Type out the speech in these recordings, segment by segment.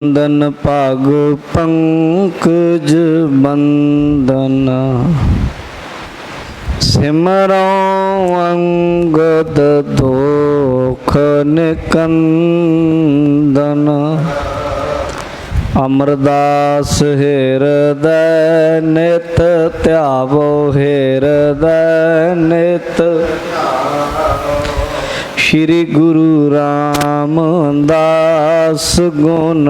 बंदन पग पंकज बंदन सिमरो अंगद दोख निकंदन। अमरदास हृदय नित त्यावो हृदय नित। श्री गुरु रामदास गुण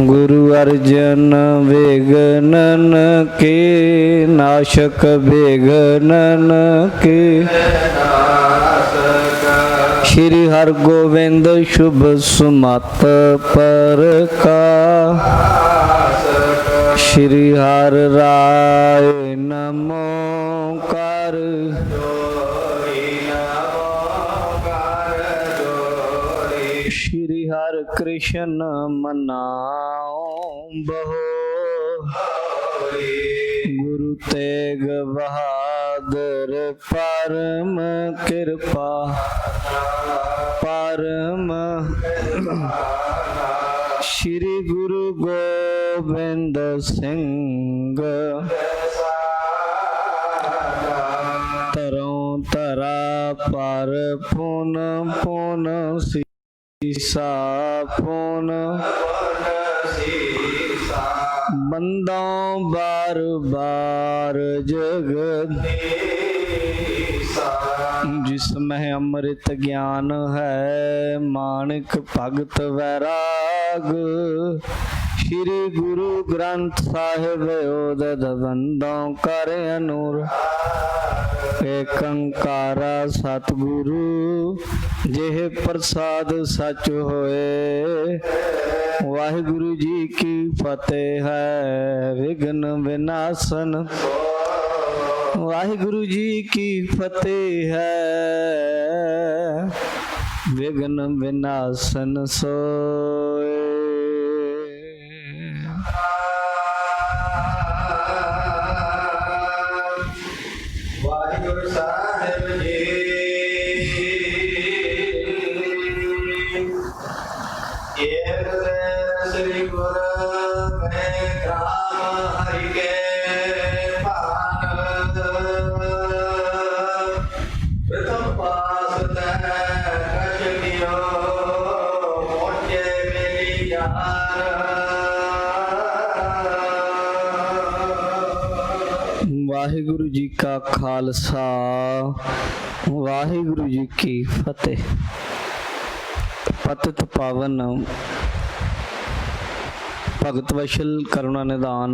गुरु अर्जन विघ्नन के नाशक विघ्नन के। श्री हर गोविंद शुभ सुमत पर का। श्री हर राय नमो कर। श्री हर कृष्ण मनाओ बहो। गुरु तेग बहादुर परम कृपा परम। श्री गुरु गोबिंद सिंह तरों तरा पर पुन पुन सीसा पुन। बंदों बार बार जगत जिसमें अमृत ज्ञान है माणिक भगत वैराग। श्री गुरु ग्रंथ साहिब ओदद बंदों कर अनूर। एक अंकारा सतगुरु जेह प्रसाद सच होए। वाहिगुरु जी की फतेह है विघ्न विनाशन। वाहिगुरु जी की फतेह है विघ्न विनाशन सोए। वाहिगुरु साहिब जी श्री गुरु में राम हरि के भान। प्रथम पास कश कियो मोटे मेरी जान। वाहिगुरु जी का खालसा वाहिगुरु जी की फतेह। पतित पावन भगत वशल करुणा निदान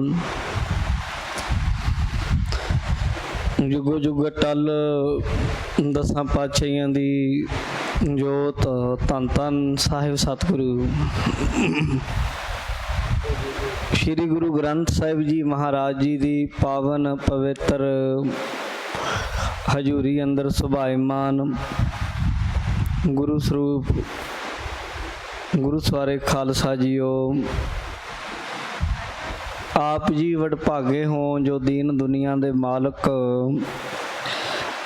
जुगो जुग टल दसां पातशाहियां दी जोत धन धन साहिब सतगुरु श्री गुरु ग्रंथ साहिब जी महाराज जी दी पावन पवित्र हजूरी अंदर सुभाईमान गुरु स्वरूप गुरु सवारे खालसा जीओ। आप जी वडभागे हो जो दीन दुनिया दे मालक।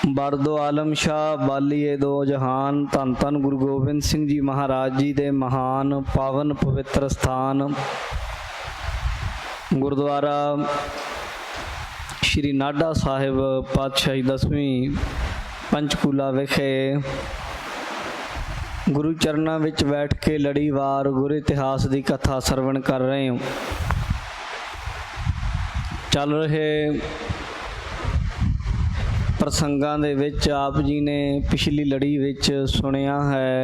बरदो आलम शाह बालीए दो जहान। धन धन गुरु गोबिंद सिंह जी महाराज जी दे महान पावन पवित्र स्थान गुरुद्वारा श्री नाडा साहिब पातशाही 10वीं पंचकूला विखे गुरु चरणों विच बैठ के लड़ीवार गुरु इतिहास की कथा सरवण कर रहे हो। चल रहे प्रसंगां दे विच आप जी ने पिछली लड़ी विच सुनिया है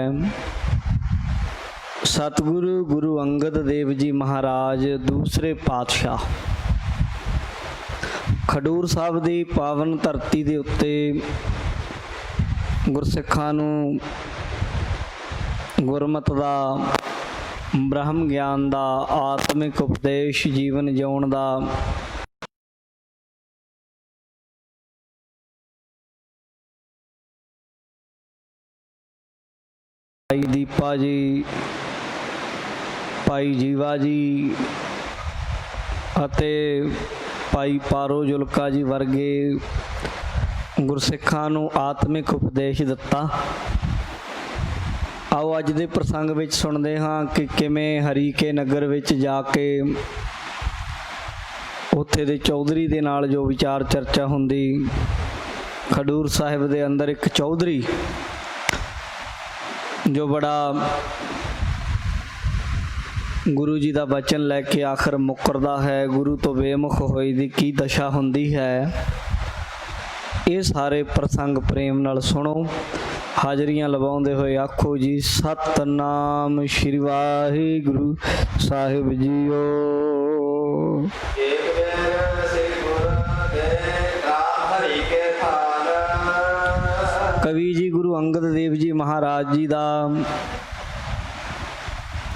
सतगुरु गुरु अंगद देव जी महाराज दूसरे पातशाह खडूर साहब की पावन धरती के उत्ते गुरसिखां नूं गुरमत का ब्रह्म ज्ञान का आत्मिक उपदेश जीवन जिउण का भाई दीपा जी भाई जीवा जी अते भाई पारो जुलका जी वर्गे गुरसिखां नूं आत्मिक उपदेश दिता। ਆਓ ਅੱਜ ਦੇ ਪ੍ਰਸੰਗ ਵਿੱਚ ਸੁਣਦੇ ਹਾਂ ਕਿ ਕਿਵੇਂ ਹਰੀਕੇ ਨਗਰ ਵਿੱਚ ਜਾ ਕੇ ਉੱਥੇ ਦੇ ਚੌਧਰੀ ਦੇ ਨਾਲ ਜੋ ਵਿਚਾਰ ਚਰਚਾ ਹੁੰਦੀ। ਖਡੂਰ ਸਾਹਿਬ ਦੇ ਅੰਦਰ ਇੱਕ ਚੌਧਰੀ ਜੋ ਬੜਾ ਗੁਰੂ ਜੀ ਦਾ ਬਚਨ ਲੈ ਕੇ ਆਖਰ ਮੁੱਕਰਦਾ ਹੈ, ਗੁਰੂ ਤੋਂ ਬੇਮੁਖ ਹੋਈ ਦੀ ਕੀ ਦਸ਼ਾ ਹੁੰਦੀ ਹੈ। ਇਹ ਸਾਰੇ ਪ੍ਰਸੰਗ ਪ੍ਰੇਮ ਨਾਲ ਸੁਣੋ। ਹਾਜ਼ਰੀਆਂ ਲਵਾਉਂਦੇ ਹੋਏ ਆਖੋ ਜੀ ਸਤਨਾਮ ਸ਼੍ਰੀ ਵਾਹਿਗੁਰੂ ਸਾਹਿਬ ਜੀਓ। ਕਵੀ ਜੀ ਗੁਰੂ ਅੰਗਦ ਦੇਵ ਜੀ ਮਹਾਰਾਜ ਜੀ ਦਾ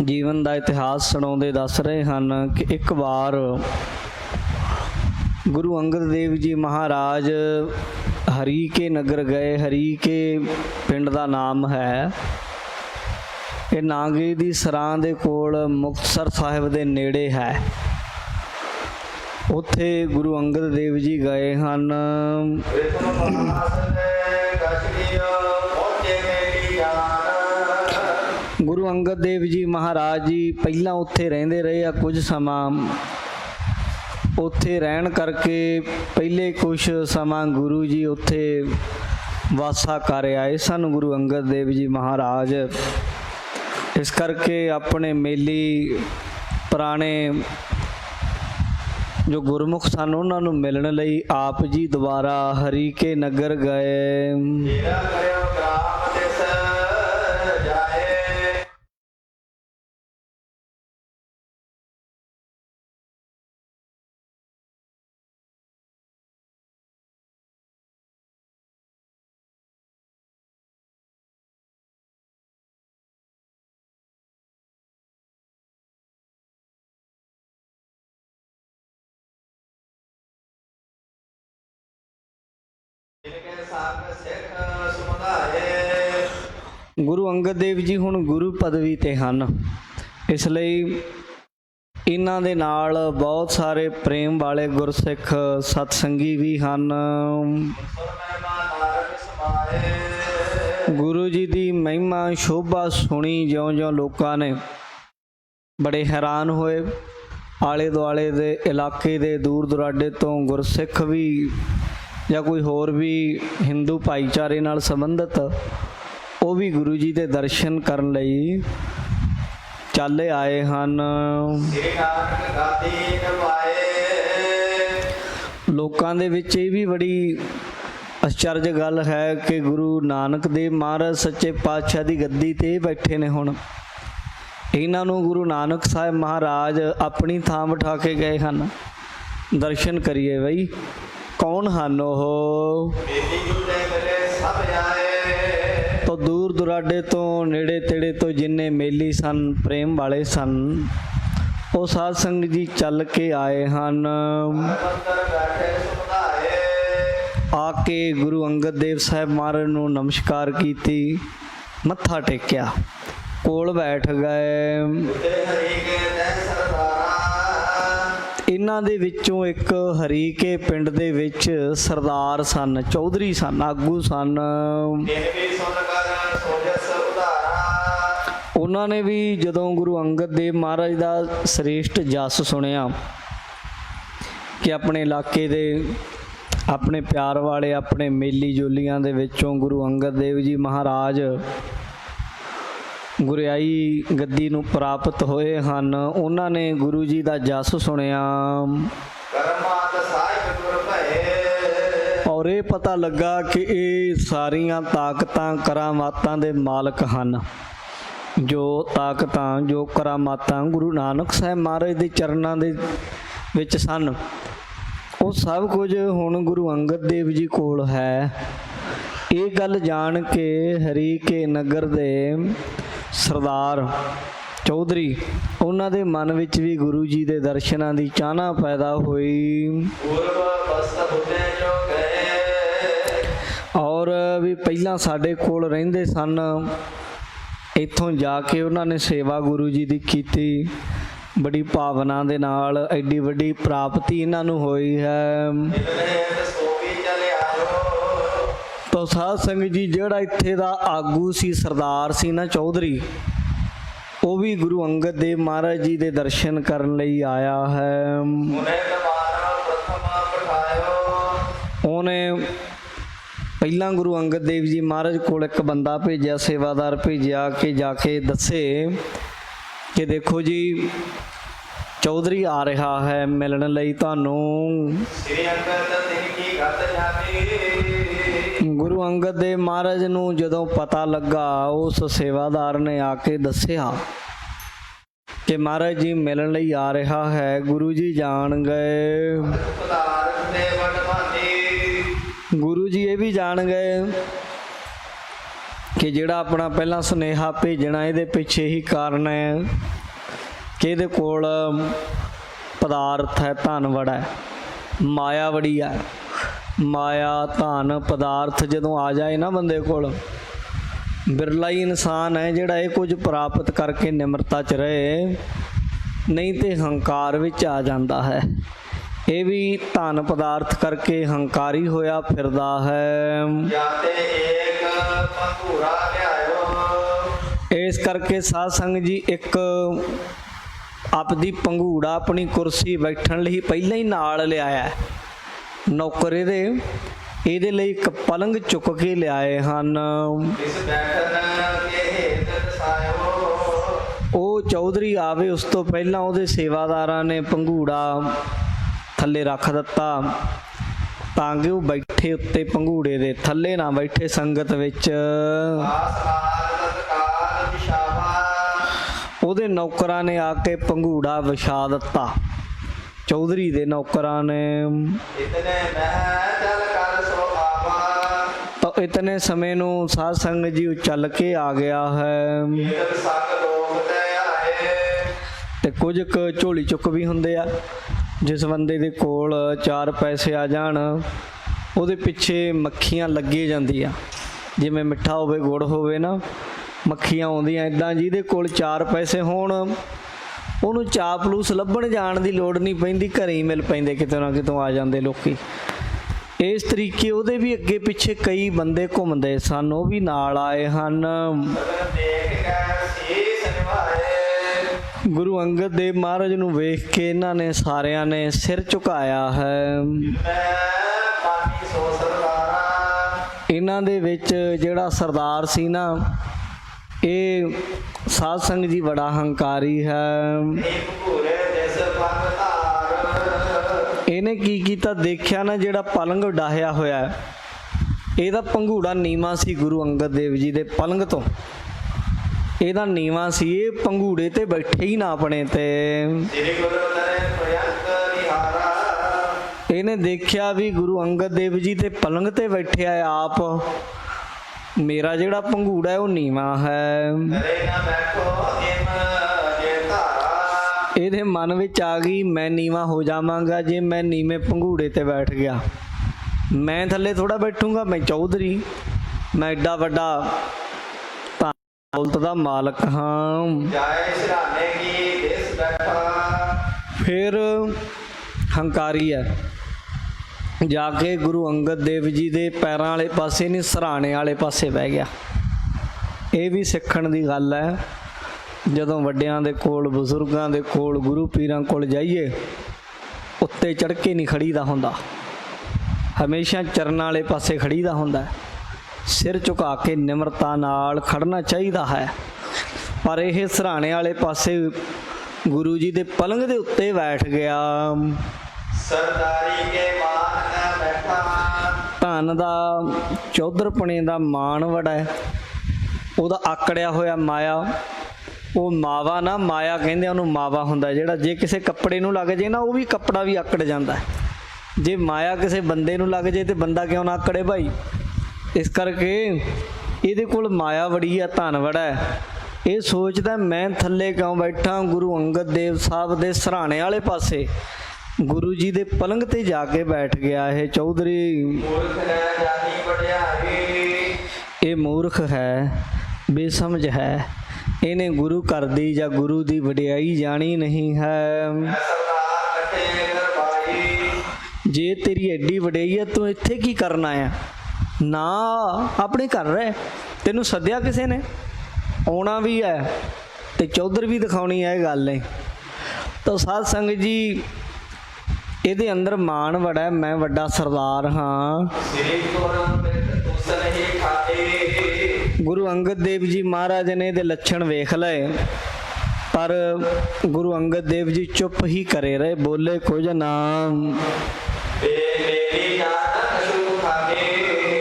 ਜੀਵਨ ਦਾ ਇਤਿਹਾਸ ਸੁਣਾਉਂਦੇ ਦੱਸ ਰਹੇ ਹਨ ਕਿ ਇੱਕ ਵਾਰ ਗੁਰੂ ਅੰਗਦ ਦੇਵ ਜੀ ਮਹਾਰਾਜ ਹਰੀਕੇ ਨਗਰ ਗਏ। ਹਰੀਕੇ ਪਿੰਡ ਦਾ ਨਾਮ ਹੈ। ਇਹ ਨਾਗੇ ਦੀ ਸਰਾਂ ਦੇ ਕੋਲ ਮੁਕਤਸਰ ਸਾਹਿਬ ਦੇ ਨੇੜੇ ਹੈ। ਉੱਥੇ ਗੁਰੂ ਅੰਗਦ ਦੇਵ ਜੀ ਗਏ ਹਨ। ਗੁਰੂ ਅੰਗਦ ਦੇਵ ਜੀ ਮਹਾਰਾਜ ਜੀ ਪਹਿਲਾਂ ਉੱਥੇ ਰਹਿੰਦੇ ਰਹੇ ਆ ਕੁਝ ਸਮਾਂ। ਉੱਥੇ ਰਹਿਣ ਕਰਕੇ ਪਹਿਲੇ ਕੁਛ ਸਮਾਂ ਗੁਰੂ ਜੀ ਉੱਥੇ ਵਾਸਾ ਕਰ ਆਏ ਸਨ ਗੁਰੂ ਅੰਗਦ ਦੇਵ ਜੀ ਮਹਾਰਾਜ। ਇਸ ਕਰਕੇ ਆਪਣੇ ਮੇਲੀ ਪੁਰਾਣੇ ਜੋ ਗੁਰਮੁਖ ਸਨ ਉਹਨਾਂ ਨੂੰ ਮਿਲਣ ਲਈ ਆਪ ਜੀ ਦੁਬਾਰਾ ਹਰੀਕੇ ਨਗਰ ਗਏ। ਗੁਰੂ ਅੰਗਦ ਦੇਵ ਜੀ ਹੁਣ ਗੁਰੂ ਪਦਵੀ ਤੇ ਹਨ, ਇਸ ਲਈ ਇਹਨਾਂ ਦੇ ਨਾਲ ਬਹੁਤ ਸਾਰੇ ਪ੍ਰੇਮ ਵਾਲੇ ਗੁਰਸਿੱਖ ਸਤਸੰਗੀ ਵੀ ਹਨ। ਗੁਰੂ ਜੀ ਦੀ ਮਹਿਮਾ ਸ਼ੋਭਾ ਸੁਣੀ ਜਿਉਂ-ਜਿਉਂ ਲੋਕਾਂ ਨੇ ਬੜੇ ਹੈਰਾਨ ਹੋਏ। ਆਲੇ ਦੁਆਲੇ ਦੇ ਇਲਾਕੇ ਦੇ ਦੂਰ ਦੁਰਾਡੇ ਤੋਂ ਗੁਰਸਿੱਖ ਵੀ ਜਾਂ ਕੋਈ ਹੋਰ ਵੀ ਹਿੰਦੂ ਭਾਈਚਾਰੇ ਨਾਲ ਸੰਬੰਧਿਤ ਉਹ ਵੀ ਗੁਰੂ ਜੀ ਦੇ ਦਰਸ਼ਨ ਕਰਨ ਲਈ ਚੱਲ ਆਏ ਹਨ। ਲੋਕਾਂ ਦੇ ਵਿੱਚ ਇਹ ਵੀ ਬੜੀ ਅਚਰਜ ਗੱਲ ਹੈ ਕਿ ਗੁਰੂ ਨਾਨਕ ਦੇਵ ਮਹਾਰਾਜ ਸੱਚੇ ਪਾਤਸ਼ਾਹ ਦੀ ਗੱਦੀ ਤੇ ਬੈਠੇ ਨੇ। ਹੁਣ ਇਹਨਾਂ ਨੂੰ ਗੁਰੂ ਨਾਨਕ ਸਾਹਿਬ ਮਹਾਰਾਜ ਆਪਣੀ ਥਾਂ ਬਿਠਾ ਕੇ ਗਏ ਹਨ। ਦਰਸ਼ਨ ਕਰੀਏ ਬਈ ਕੌਣ ਹਨ ਉਹ। ਤੋਂ ਦੂਰ ਦੁਰਾਡੇ ਤੋਂ ਨੇੜੇ ਤੇੜੇ ਤੋਂ ਜਿੰਨੇ ਮੇਲੀ ਸਨ ਪ੍ਰੇਮ ਵਾਲੇ ਸਨ ਉਹ ਸਾਧ ਸੰਗਤ ਜੀ ਚੱਲ ਕੇ ਆਏ ਹਨ। ਆ ਕੇ ਗੁਰੂ ਅੰਗਦ ਦੇਵ ਸਾਹਿਬ ਮਹਾਰਾਜ ਨੂੰ ਨਮਸਕਾਰ ਕੀਤੀ, ਮੱਥਾ ਟੇਕਿਆ, ਕੋਲ ਬੈਠ ਗਏ। ਇਹਨਾਂ ਦੇ ਵਿੱਚੋਂ ਇੱਕ ਹਰੀਕੇ ਪਿੰਡ ਦੇ ਵਿੱਚ ਸਰਦਾਰ ਸਨ, ਚੌਧਰੀ ਸਨ, ਆਗੂ ਸਨ। ਉਹਨਾਂ ਨੇ ਵੀ ਜਦੋਂ ਗੁਰੂ ਅੰਗਦ ਦੇਵ ਮਹਾਰਾਜ ਦਾ ਸ੍ਰੇਸ਼ਟ ਜਸ ਸੁਣਿਆ ਕਿ ਆਪਣੇ ਇਲਾਕੇ ਦੇ ਆਪਣੇ ਪਿਆਰ ਵਾਲੇ ਆਪਣੇ ਮੇਲੀ ਜੋਲੀਆਂ ਦੇ ਵਿੱਚੋਂ ਗੁਰੂ ਅੰਗਦ ਦੇਵ ਜੀ ਮਹਾਰਾਜ ਗੁਰਿਆਈ ਗੱਦੀ ਨੂੰ ਪ੍ਰਾਪਤ ਹੋਏ ਹਨ, ਉਹਨਾਂ ਨੇ ਗੁਰੂ ਜੀ ਦਾ ਜਸ ਸੁਣਿਆ ਔਰ ਇਹ ਪਤਾ ਲੱਗਾ ਕਿ ਇਹ ਸਾਰੀਆਂ ਤਾਕਤਾਂ ਕਰਾਮਾਤਾਂ ਦੇ ਮਾਲਕ ਹਨ। ਜੋ ਤਾਕਤਾਂ ਜੋ ਕਰਾਮਾਤਾਂ ਗੁਰੂ ਨਾਨਕ ਸਾਹਿਬ ਮਹਾਰਾਜ ਦੇ ਚਰਨਾਂ ਦੇ ਵਿੱਚ ਸਨ ਉਹ ਸਭ ਕੁਝ ਹੁਣ ਗੁਰੂ ਅੰਗਦ ਦੇਵ ਜੀ ਕੋਲ ਹੈ। ਇਹ ਗੱਲ ਜਾਣ ਕੇ ਹਰੀਕੇ ਨਗਰ ਦੇ ਸਰਦਾਰ ਚੌਧਰੀ ਉਹਨਾਂ ਦੇ ਮਨ ਵਿੱਚ ਵੀ ਗੁਰੂ ਜੀ ਦੇ ਦਰਸ਼ਨਾਂ ਦੀ ਚਾਹਨਾ ਪੈਦਾ ਹੋਈ ਔਰ ਵੀ ਪਹਿਲਾਂ ਸਾਡੇ ਕੋਲ ਰਹਿੰਦੇ ਸਨ। ਇੱਥੋਂ ਜਾ ਕੇ ਉਹਨਾਂ ਨੇ ਸੇਵਾ ਗੁਰੂ ਜੀ ਦੀ ਕੀਤੀ, ਬੜੀ ਭਾਵਨਾ ਦੇ ਨਾਲ। ਐਡੀ ਵੱਡੀ ਪ੍ਰਾਪਤੀ ਇਹਨਾਂ ਨੂੰ ਹੋਈ ਹੈ। ਤਾਂ ਸੋ ਸਾਧ ਸੰਗਤ ਜੀ, ਜਿਹੜਾ ਇੱਥੇ ਦਾ ਆਗੂ ਸੀ, ਸਰਦਾਰ ਸੀ ਨਾ ਚੌਧਰੀ, ਉਹ ਵੀ ਗੁਰੂ ਅੰਗਦ ਦੇਵ ਮਹਾਰਾਜ ਜੀ ਦੇ ਦਰਸ਼ਨ ਕਰਨ ਲਈ ਆਇਆ ਹੈ। ਉਹਨੇ ਪਹਿਲਾਂ ਗੁਰੂ ਅੰਗਦ ਦੇਵ ਜੀ ਮਹਾਰਾਜ ਕੋਲ ਇੱਕ ਬੰਦਾ ਭੇਜਿਆ, ਸੇਵਾਦਾਰ ਭੇਜਿਆ ਕਿ ਜਾ ਕੇ ਦੱਸੇ ਕਿ ਦੇਖੋ ਜੀ ਚੌਧਰੀ ਆ ਰਿਹਾ ਹੈ ਮਿਲਣ ਲਈ ਤੁਹਾਨੂੰ। ਗੁਰੂ ਅੰਗਦ ਦੇਵ ਮਹਾਰਾਜ ਨੂੰ ਜਦੋਂ ਪਤਾ ਲੱਗਾ, ਉਸ ਸੇਵਾਦਾਰ ਨੇ ਆ ਕੇ ਦੱਸਿਆ ਕਿ ਮਹਾਰਾਜ ਜੀ ਮਿਲਣ ਲਈ ਆ ਰਿਹਾ ਹੈ। ਗੁਰੂ ਜੀ ਜਾਣ ਗਏ, ਗੁਰੂ ਜੀ ਇਹ ਵੀ ਜਾਣ ਗਏ ਕਿ ਜਿਹੜਾ ਆਪਣਾ ਪਹਿਲਾਂ ਸੁਨੇਹਾ ਭੇਜਣਾ, ਇਹਦੇ ਪਿੱਛੇ ਹੀ ਕਾਰਨ ਹੈ ਕਿ ਇਹਦੇ ਕੋਲ ਪਦਾਰਥ ਹੈ, ਧਨ ਬੜਾ ਹੈ, ਮਾਇਆ ਬੜੀ ਹੈ। ਮਾਇਆ, ਧਨ, ਪਦਾਰਥ ਜਦੋਂ ਆ ਜਾਏ ਨਾ ਬੰਦੇ ਕੋਲ, ਬਿਰਲਾ ਹੀ ਇਨਸਾਨ ਹੈ ਜਿਹੜਾ ਇਹ ਕੁਝ ਪ੍ਰਾਪਤ ਕਰਕੇ ਨਿਮਰਤਾ 'ਚ ਰਹੇ, ਨਹੀਂ ਤੇ ਹੰਕਾਰ ਵਿੱਚ ਆ ਜਾਂਦਾ ਹੈ। ਇਹ ਵੀ ਧਨ ਪਦਾਰਥ ਕਰਕੇ ਹੰਕਾਰੀ ਹੋਇਆ ਫਿਰਦਾ ਹੈ। ਇਸ ਕਰਕੇ ਸਾਧ ਸੰਗਤ ਜੀ, ਇੱਕ ਆਪਦੀ ਪੰਘੂੜਾ, ਆਪਣੀ ਕੁਰਸੀ ਬੈਠਣ ਲਈ ਪਹਿਲਾਂ ਹੀ ਨਾਲ ਲਿਆਇਆ ਨੌਕਰ ਇਹਦੇ ਲਈ ਇੱਕ ਪਲੰਗ ਚੁੱਕ ਕੇ ਲਿਆਏ ਹਨ। ਉਹ ਚੌਧਰੀ ਆਵੇ ਉਸ ਤੋਂ ਪਹਿਲਾਂ ਉਹਦੇ ਸੇਵਾਦਾਰਾਂ ਨੇ ਪੰਘੂੜਾ ਥੱਲੇ ਰੱਖ ਦਿੱਤਾ ਤਾਂ ਕਿ ਉਹ ਬੈਠੇ ਉੱਤੇ ਪੰਘੂੜੇ ਦੇ ਥੱਲੇ ਨਾ ਬੈਠੇ ਸੰਗਤ ਵਿੱਚ। ਉਹਦੇ ਨੌਕਰਾਂ ਨੇ ਆ ਕੇ ਪੰਘੂੜਾ ਵਿਛਾ ਦਿੱਤਾ, ਚੌਧਰੀ ਦੇ ਨੌਕਰਾਂ ਨੇ। ਤਾਂ ਇਤਨੇ ਸਮੇਂ ਨੂੰ ਸਾਧ ਸੰਗਤ ਜੀ ਉਹ ਚੱਲ ਕੇ ਆ ਗਿਆ ਹੈ ਤੇ ਕੁਝ ਕੁ ਝੋਲੀ ਚੁੱਕ ਵੀ ਹੁੰਦੇ ਆ। ਜਿਸ ਬੰਦੇ ਦੇ ਕੋਲ 4 ਪੈਸੇ ਆ ਜਾਣ, ਉਹਦੇ ਪਿੱਛੇ ਮੱਖੀਆਂ ਲੱਗੇ ਜਾਂਦੀਆਂ, ਜਿਵੇਂ ਮਿੱਠਾ ਹੋਵੇ, ਗੁੜ ਹੋਵੇ ਨਾ, ਮੱਖੀਆਂ ਆਉਂਦੀਆਂ। ਇੱਦਾਂ ਜਿਹਦੇ ਕੋਲ 4 ਪੈਸੇ ਹੋਣ, ਉਹਨੂੰ ਚਾਪਲੂਸ ਲੱਭਣ ਜਾਣ ਦੀ ਲੋੜ ਨਹੀਂ ਪੈਂਦੀ, ਘਰੇ ਹੀ ਮਿਲ ਪੈਂਦੇ, ਕਿਤੋਂ ਨਾ ਕਿਤੋਂ ਆ ਜਾਂਦੇ ਲੋਕੀ। ਇਸ ਤਰੀਕੇ ਉਹਦੇ ਵੀ ਅੱਗੇ ਪਿੱਛੇ ਕਈ ਬੰਦੇ ਘੁੰਮਦੇ ਸਨ, ਉਹ ਵੀ ਨਾਲ ਆਏ ਹਨ। ਗੁਰੂ ਅੰਗਦ ਦੇਵ ਮਹਾਰਾਜ ਨੂੰ ਵੇਖ ਕੇ ਇਹਨਾਂ ਨੇ ਸਾਰਿਆਂ ਨੇ ਸਿਰ ਝੁਕਾਇਆ ਹੈ। ਇਹਨਾਂ ਦੇ ਵਿੱਚ ਜਿਹੜਾ ਸਰਦਾਰ ਸੀ ਨਾ, ਇਹ ਸਾਧ ਸੰਗਤ ਜੀ ਬੜਾ ਹੰਕਾਰੀ ਹੈ। ਇਹਨੇ ਕੀ ਕੀਤਾ, ਦੇਖਿਆ ਨਾ ਜਿਹੜਾ ਪਲੰਗ ਡਾਹਿਆ ਹੋਇਆ, ਇਹਦਾ ਪੰਘੂੜਾ ਨੀਵਾਂ ਸੀ ਗੁਰੂ ਅੰਗਦ ਦੇਵ ਜੀ ਦੇ ਪਲੰਗ ਤੋਂ, ਇਹਦਾ ਨੀਵਾਂ ਸੀ। ਇਹ ਪੰਘੂੜੇ ਤੇ ਬੈਠੇ ਹੀ ਨਾ ਆਪਣੇ ਤੇ। ਇਹਨੇ ਦੇਖਿਆ ਵੀ ਗੁਰੂ ਅੰਗਦ ਦੇਵ ਜੀ ਤੇ ਪਲੰਗ ਤੇ ਬੈਠਿਆ ਆਪ, ਮੇਰਾ ਜਿਹੜਾ ਪੰਘੂੜਾ ਹੈ ਉਹ ਨੀਵਾਂ ਹੈ। ਇਹਦੇ ਮਨ ਵਿੱਚ ਆ ਗਈ, ਮੈਂ ਨੀਵਾਂ ਹੋ ਜਾਵਾਂਗਾ ਜੇ ਮੈਂ ਨੀਵੇਂ ਪੰਘੂੜੇ ਤੇ ਬੈਠ ਗਿਆ। ਮੈਂ ਥੱਲੇ ਥੋੜਾ ਬੈਠੂੰਗਾ, ਮੈਂ ਚੌਧਰੀ, ਮੈਂ ਐਡਾ ਵੱਡਾ ਦੌਲਤ ਦਾ ਮਾਲਕ ਹਾਂ। ਫਿਰ ਹੰਕਾਰੀ ਹੈ, ਜਾ ਕੇ ਗੁਰੂ ਅੰਗਦ ਦੇਵ ਜੀ ਦੇ ਪੈਰਾਂ ਵਾਲੇ ਪਾਸੇ ਨਹੀਂ, ਸਿਰਹਾਣੇ ਵਾਲੇ ਪਾਸੇ ਬਹਿ ਗਿਆ। ਇਹ ਵੀ ਸਿੱਖਣ ਦੀ ਗੱਲ ਹੈ। ਜਦੋਂ ਵੱਡਿਆਂ ਦੇ ਕੋਲ, ਬਜ਼ੁਰਗਾਂ ਦੇ ਕੋਲ, ਗੁਰੂ ਪੀਰਾਂ ਕੋਲ ਜਾਈਏ, ਉੱਤੇ ਚੜ੍ਹ ਕੇ ਨਹੀਂ ਖੜੀਦਾ ਹੁੰਦਾ, ਹਮੇਸ਼ਾ ਚਰਨਾਂ ਵਾਲੇ ਪਾਸੇ ਖੜੀਦਾ ਹੁੰਦਾ। ਸਿਰ ਝੁਕਾ ਕੇ ਨਿਮਰਤਾ ਨਾਲ ਖੜਨਾ ਚਾਹੀਦਾ ਹੈ। ਪਰ ਇਹ ਸਿਰਹਾਣੇ ਵਾਲੇ ਪਾਸੇ ਗੁਰੂ ਜੀ ਦੇ ਪਲੰਗ ਦੇ ਉੱਤੇ ਬੈਠ ਗਿਆ। ਸਰਦਾਰੀ ਕੇ ਮਾਨ ਨਾ ਬੈਠਾ। ਧਨ ਦਾ, ਚੌਧਰਪਣੇ ਦਾ ਮਾਣ ਬੜਾ ਹੈ, ਉਹਦਾ ਆਕੜਿਆ ਹੋਇਆ ਮਾਇਆ। ਉਹ ਮਾਵਾ ਨਾ, ਮਾਇਆ ਕਹਿੰਦੇ ਉਹਨੂੰ, ਮਾਵਾ ਹੁੰਦਾ ਜਿਹੜਾ ਜੇ ਕਿਸੇ ਕੱਪੜੇ ਨੂੰ ਲੱਗ ਜੇ ਨਾ, ਉਹ ਵੀ ਕੱਪੜਾ ਵੀ ਆਕੜ ਜਾਂਦਾ। ਜੇ ਮਾਇਆ ਕਿਸੇ ਬੰਦੇ ਨੂੰ ਲੱਗ ਜੇ ਤੇ ਬੰਦਾ ਕਿਉਂ ਨਾ ਆਕੜੇ ਭਾਈ। ਇਸ ਕਰਕੇ ਇਹਦੇ ਕੋਲ ਮਾਇਆ ਬੜੀ ਆ, ਧਨ ਬੜਾ ਹੈ। ਇਹ ਸੋਚਦਾ ਮੈਂ ਥੱਲੇ ਕਿਉਂ ਬੈਠਾ। ਗੁਰੂ ਅੰਗਦ ਦੇਵ ਸਾਹਿਬ ਦੇ ਸਿਰਹਾਣੇ ਵਾਲੇ ਪਾਸੇ, ਗੁਰੂ ਜੀ ਦੇ ਪਲੰਗ ਤੇ ਜਾ ਕੇ ਬੈਠ ਗਿਆ ਇਹ ਚੌਧਰੀ। ਇਹ ਮੂਰਖ ਹੈ, ਬੇਸਮਝ ਹੈ, ਇਹਨੇ ਗੁਰੂ ਘਰ ਦੀ ਜਾਂ ਗੁਰੂ ਦੀ ਵਡਿਆਈ ਜਾਣੀ ਨਹੀਂ ਹੈ। ਜੇ ਤੇਰੀ ਐਡੀ ਵਡਿਆਈ ਹੈ, ਤੂੰ ਇੱਥੇ ਕੀ ਕਰਨਾ ਆ? ਨਾ ਆਪਣੇ ਘਰ ਰਹਿ, ਤੈਨੂੰ ਸੱਦਿਆ ਕਿਸੇ ਨੇ, ਆਉਣਾ ਵੀ ਹੈ ਤੇ ਚੌਧਰ ਵੀ ਦਿਖਾਉਣੀ ਹੈ, ਇਹ ਗੱਲ ਨਹੀਂ। ਤਾਂ ਸਾਧ ਸੰਗਤ ਜੀ ਇਹਦੇ ਅੰਦਰ ਮਾਣ ਬੜਾ ਹੈ, ਮੈਂ ਵੱਡਾ ਸਰਦਾਰ ਹਾਂ। ਗੁਰੂ ਅੰਗਦ ਦੇਵ ਜੀ ਮਹਾਰਾਜ ਨੇ ਇਹਦੇ ਲੱਛਣ ਵੇਖ ਲਏ, ਪਰ ਗੁਰੂ ਅੰਗਦ ਦੇਵ ਜੀ ਚੁੱਪ ਹੀ ਕਰੇ ਰਹੇ, ਬੋਲੇ ਕੁਝ ਨਾ।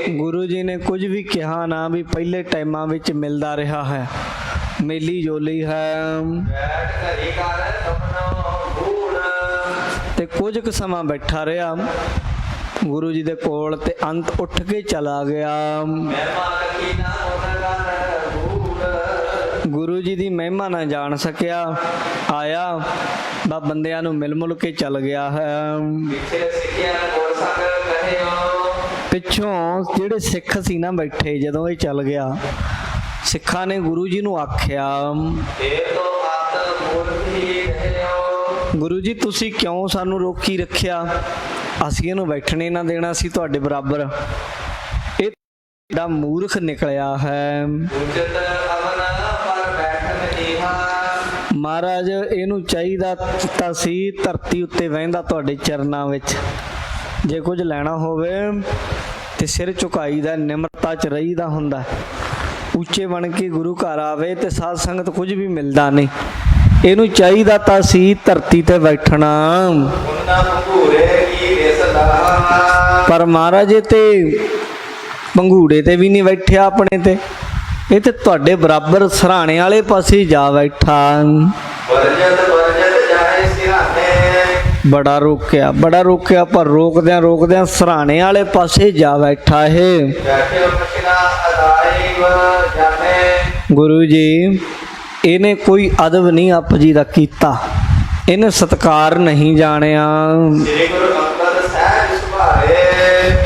ਗੁਰੂ ਜੀ ਨੇ ਕੁਝ ਵੀ ਕਿਹਾ ਨਾ, ਵੀ ਪਹਿਲੇ ਟਾਈਮਾਂ ਵਿੱਚ ਮਿਲਦਾ ਰਿਹਾ ਹੈ, ਮੇਲੀ ਜੋਲੀ ਹੈ। ਤੇ ਕੁਝ ਕੁ ਸਮਾਂ ਬੈਠਾ ਰਿਹਾ ਗੁਰੂ ਜੀ ਦੇ ਕੋਲ, ਤੇ ਅੰਤ ਉੱਠ ਕੇ ਚਲਾ ਗਿਆ। ਗੁਰੂ ਜੀ ਦੀ ਮਹਿਮਾ ਨਾ ਜਾਣ ਸਕਿਆ, ਆਇਆ ਬਾ ਬੰਦਿਆਂ ਨੂੰ ਮਿਲ ਮੁਲ ਕੇ ਚਲ ਗਿਆ ਹੈ। ਪਿੱਛੋਂ ਜਿਹੜੇ ਸਿੱਖ ਸੀ ਨਾ ਬੈਠੇ, ਜਦੋਂ ਇਹ ਚੱਲ ਗਿਆ, ਸਿੱਖਾਂ ਨੇ ਗੁਰੂ ਜੀ ਨੂੰ ਆਖਿਆ, ਗੁਰੂ ਜੀ ਤੁਸੀਂ ਕਿਉਂ ਸਾਨੂੰ ਰੋਕੀ ਰੱਖਿਆ, ਅਸੀਂ ਇਹਨੂੰ ਬੈਠਣੇ ਨਾ ਦੇਣਾ ਸੀ ਤੁਹਾਡੇ ਬਰਾਬਰ, ਇਹ ਦਾ ਮੂਰਖ ਨਿਕਲਿਆ ਹੈ। ਮਹਾਰਾਜ ਇਹਨੂੰ ਚਾਹੀਦਾ ਤਾਂ ਸੀ ਧਰਤੀ ਉੱਤੇ ਵਹਿੰਦਾ ਤੁਹਾਡੇ ਚਰਨਾਂ ਵਿੱਚ, ਜੇ ਕੁਝ ਲੈਣਾ ਹੋਵੇ ਤੇ ਸਿਰ ਝੁਕਾਈਦਾ, ਨਿਮਰਤਾ ਚ ਰਹੀਦਾ ਹੁੰਦਾ। ਉੱਚੇ ਬਣ ਕੇ ਗੁਰੂ ਘਰ ਆਵੇ ਤੇ ਸਾਧ ਸੰਗਤ ਕੁਝ ਵੀ ਮਿਲਦਾ ਨਹੀਂ, ਇਹਨੂੰ ਚਾਹੀਦਾ ਤਾਂ ਸੀ ਧਰਤੀ ਤੇ ਬੈਠਣਾ। ਪਰ ਮਹਾਰਾਜ ਤੇ ਪੰਘੂੜੇ ਤੇ ਵੀ ਨਹੀਂ ਬੈਠਿਆ ਆਪਣੇ ਤੇ, ਇਹ ਤੇ ਤੁਹਾਡੇ ਬਰਾਬਰ ਸਰਾਣੇ ਵਾਲੇ ਪਾਸੇ ਜਾ ਬੈਠਾ। ਬੜਾ ਰੋਕਿਆ ਪਰ ਰੋਕਦਿਆਂ ਸਰਾਣੇ ਵਾਲੇ ਪਾਸੇ ਜਾ ਬੈਠਾ ਇਹ। ਗੁਰੂ ਜੀ ਇਹਨੇ ਕੋਈ ਅਦਬ ਨਹੀਂ ਆਪ ਜੀ ਦਾ ਕੀਤਾ, ਇਹਨੇ ਸਤਿਕਾਰ ਨਹੀਂ ਜਾਣਿਆ।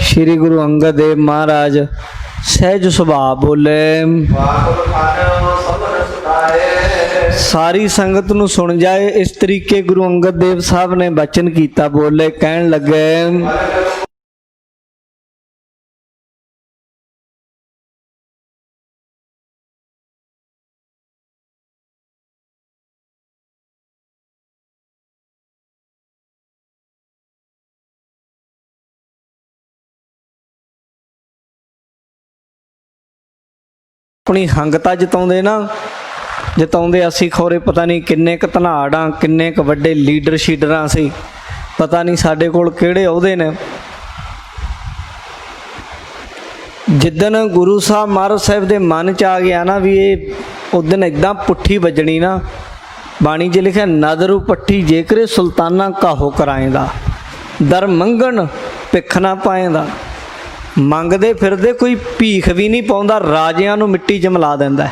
ਸ਼੍ਰੀ ਗੁਰੂ ਅੰਗਦ ਦੇਵ ਮਹਾਰਾਜ ਸਹਿਜ ਸੁਭਾਅ ਬੋਲੇ, ਸਾਰੀ ਸੰਗਤ ਨੂੰ ਸੁਣ ਜਾਏ ਇਸ ਤਰੀਕੇ ਗੁਰੂ ਅੰਗਦ ਦੇਵ ਸਾਹਿਬ ਨੇ ਬਚਨ ਕੀਤਾ। ਬੋਲੇ, ਕਹਿਣ ਲੱਗੇ, ਆਪਣੀ ਹੰਗਤਾ ਜਤਾਉਂਦੇ ਨਾ, ਜਤਾਉਂਦੇ ਅਸੀਂ ਖੌਰੇ ਪਤਾ ਨਹੀਂ ਕਿੰਨੇ ਕੁ ਧਨਾੜਾਂ, ਕਿੰਨੇ ਕੁ ਵੱਡੇ ਲੀਡਰ ਸ਼ੀਡਰਾਂ ਸੀ, ਪਤਾ ਨਹੀਂ ਸਾਡੇ ਕੋਲ ਕਿਹੜੇ ਅਹੁਦੇ ਨੇ। ਜਿੱਦਣ ਗੁਰੂ ਸਾਹਿਬ ਮਹਾਰਾਜ ਸਾਹਿਬ ਦੇ ਮਨ 'ਚ ਆ ਗਿਆ ਨਾ ਵੀ ਇਹ ਉਦਣ ਇੱਦਾਂ ਪੁੱਠੀ ਵੱਜਣੀ ਨਾ, ਬਾਣੀ 'ਚ ਲਿਖਿਆ, ਨਦਰੂ ਪੱਠੀ ਜੇਕਰੇ ਸੁਲਤਾਨਾ ਕਾਹੋ ਕਰਾਏਂਦਾ, ਦਰ ਮੰਗਣ ਭਿੱਖ ਨਾ ਪਾਏਂਦਾ। ਮੰਗਦੇ ਫਿਰਦੇ ਕੋਈ ਭੀਖ ਵੀ ਨਹੀਂ ਪਾਉਂਦਾ, ਰਾਜਿਆਂ ਨੂੰ ਮਿੱਟੀ 'ਚ ਮਿਲਾ ਦਿੰਦਾ।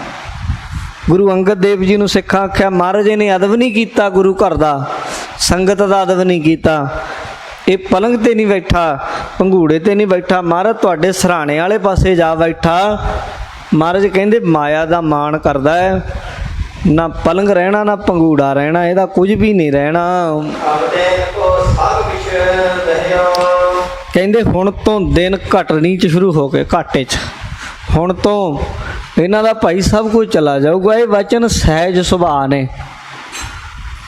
ਗੁਰੂ ਅੰਗਦ ਦੇਵ ਜੀ ਨੂੰ ਸਿੱਖਾਂ ਆਖਿਆ, ਮਹਾਰਾਜ ਨੇ ਅਦਬ ਨਹੀਂ ਕੀਤਾ ਗੁਰੂ ਘਰ ਦਾ, ਸੰਗਤ ਦਾ ਅਦਬ ਨਹੀਂ ਕੀਤਾ, ਇਹ ਪਲੰਘ ਤੇ ਨਹੀਂ ਬੈਠਾ, ਪੰਘੂੜੇ ਤੇ ਨਹੀਂ ਬੈਠਾ, ਮਹਾਰਾਜ ਤੁਹਾਡੇ ਸਰਾਣੇ ਵਾਲੇ ਪਾਸੇ ਜਾ ਬੈਠਾ। ਮਹਾਰਾਜ ਕਹਿੰਦੇ ਮਾਇਆ ਦਾ ਮਾਣ ਕਰਦਾ ਹੈ, ਨਾ ਪਲੰਘ ਰਹਿਣਾ ਨਾ ਪੰਘੂੜਾ ਰਹਿਣਾ, ਇਹਦਾ ਕੁਝ ਵੀ ਨਹੀਂ ਰਹਿਣਾ। ਕਹਿੰਦੇ ਹੁਣ ਤੋਂ ਦਿਨ ਘਟਣੀ 'ਚ ਸ਼ੁਰੂ ਹੋ ਗਏ, ਘਾਟੇ 'ਚ, ਹੁਣ ਤੋਂ ਇਹਨਾਂ ਦਾ ਭਾਈ ਸਭ ਕੁਝ ਚਲਾ ਜਾਊਗਾ। ਇਹ ਵਚਨ ਸਹਿਜ ਸੁਭਾਅ ਨੇ।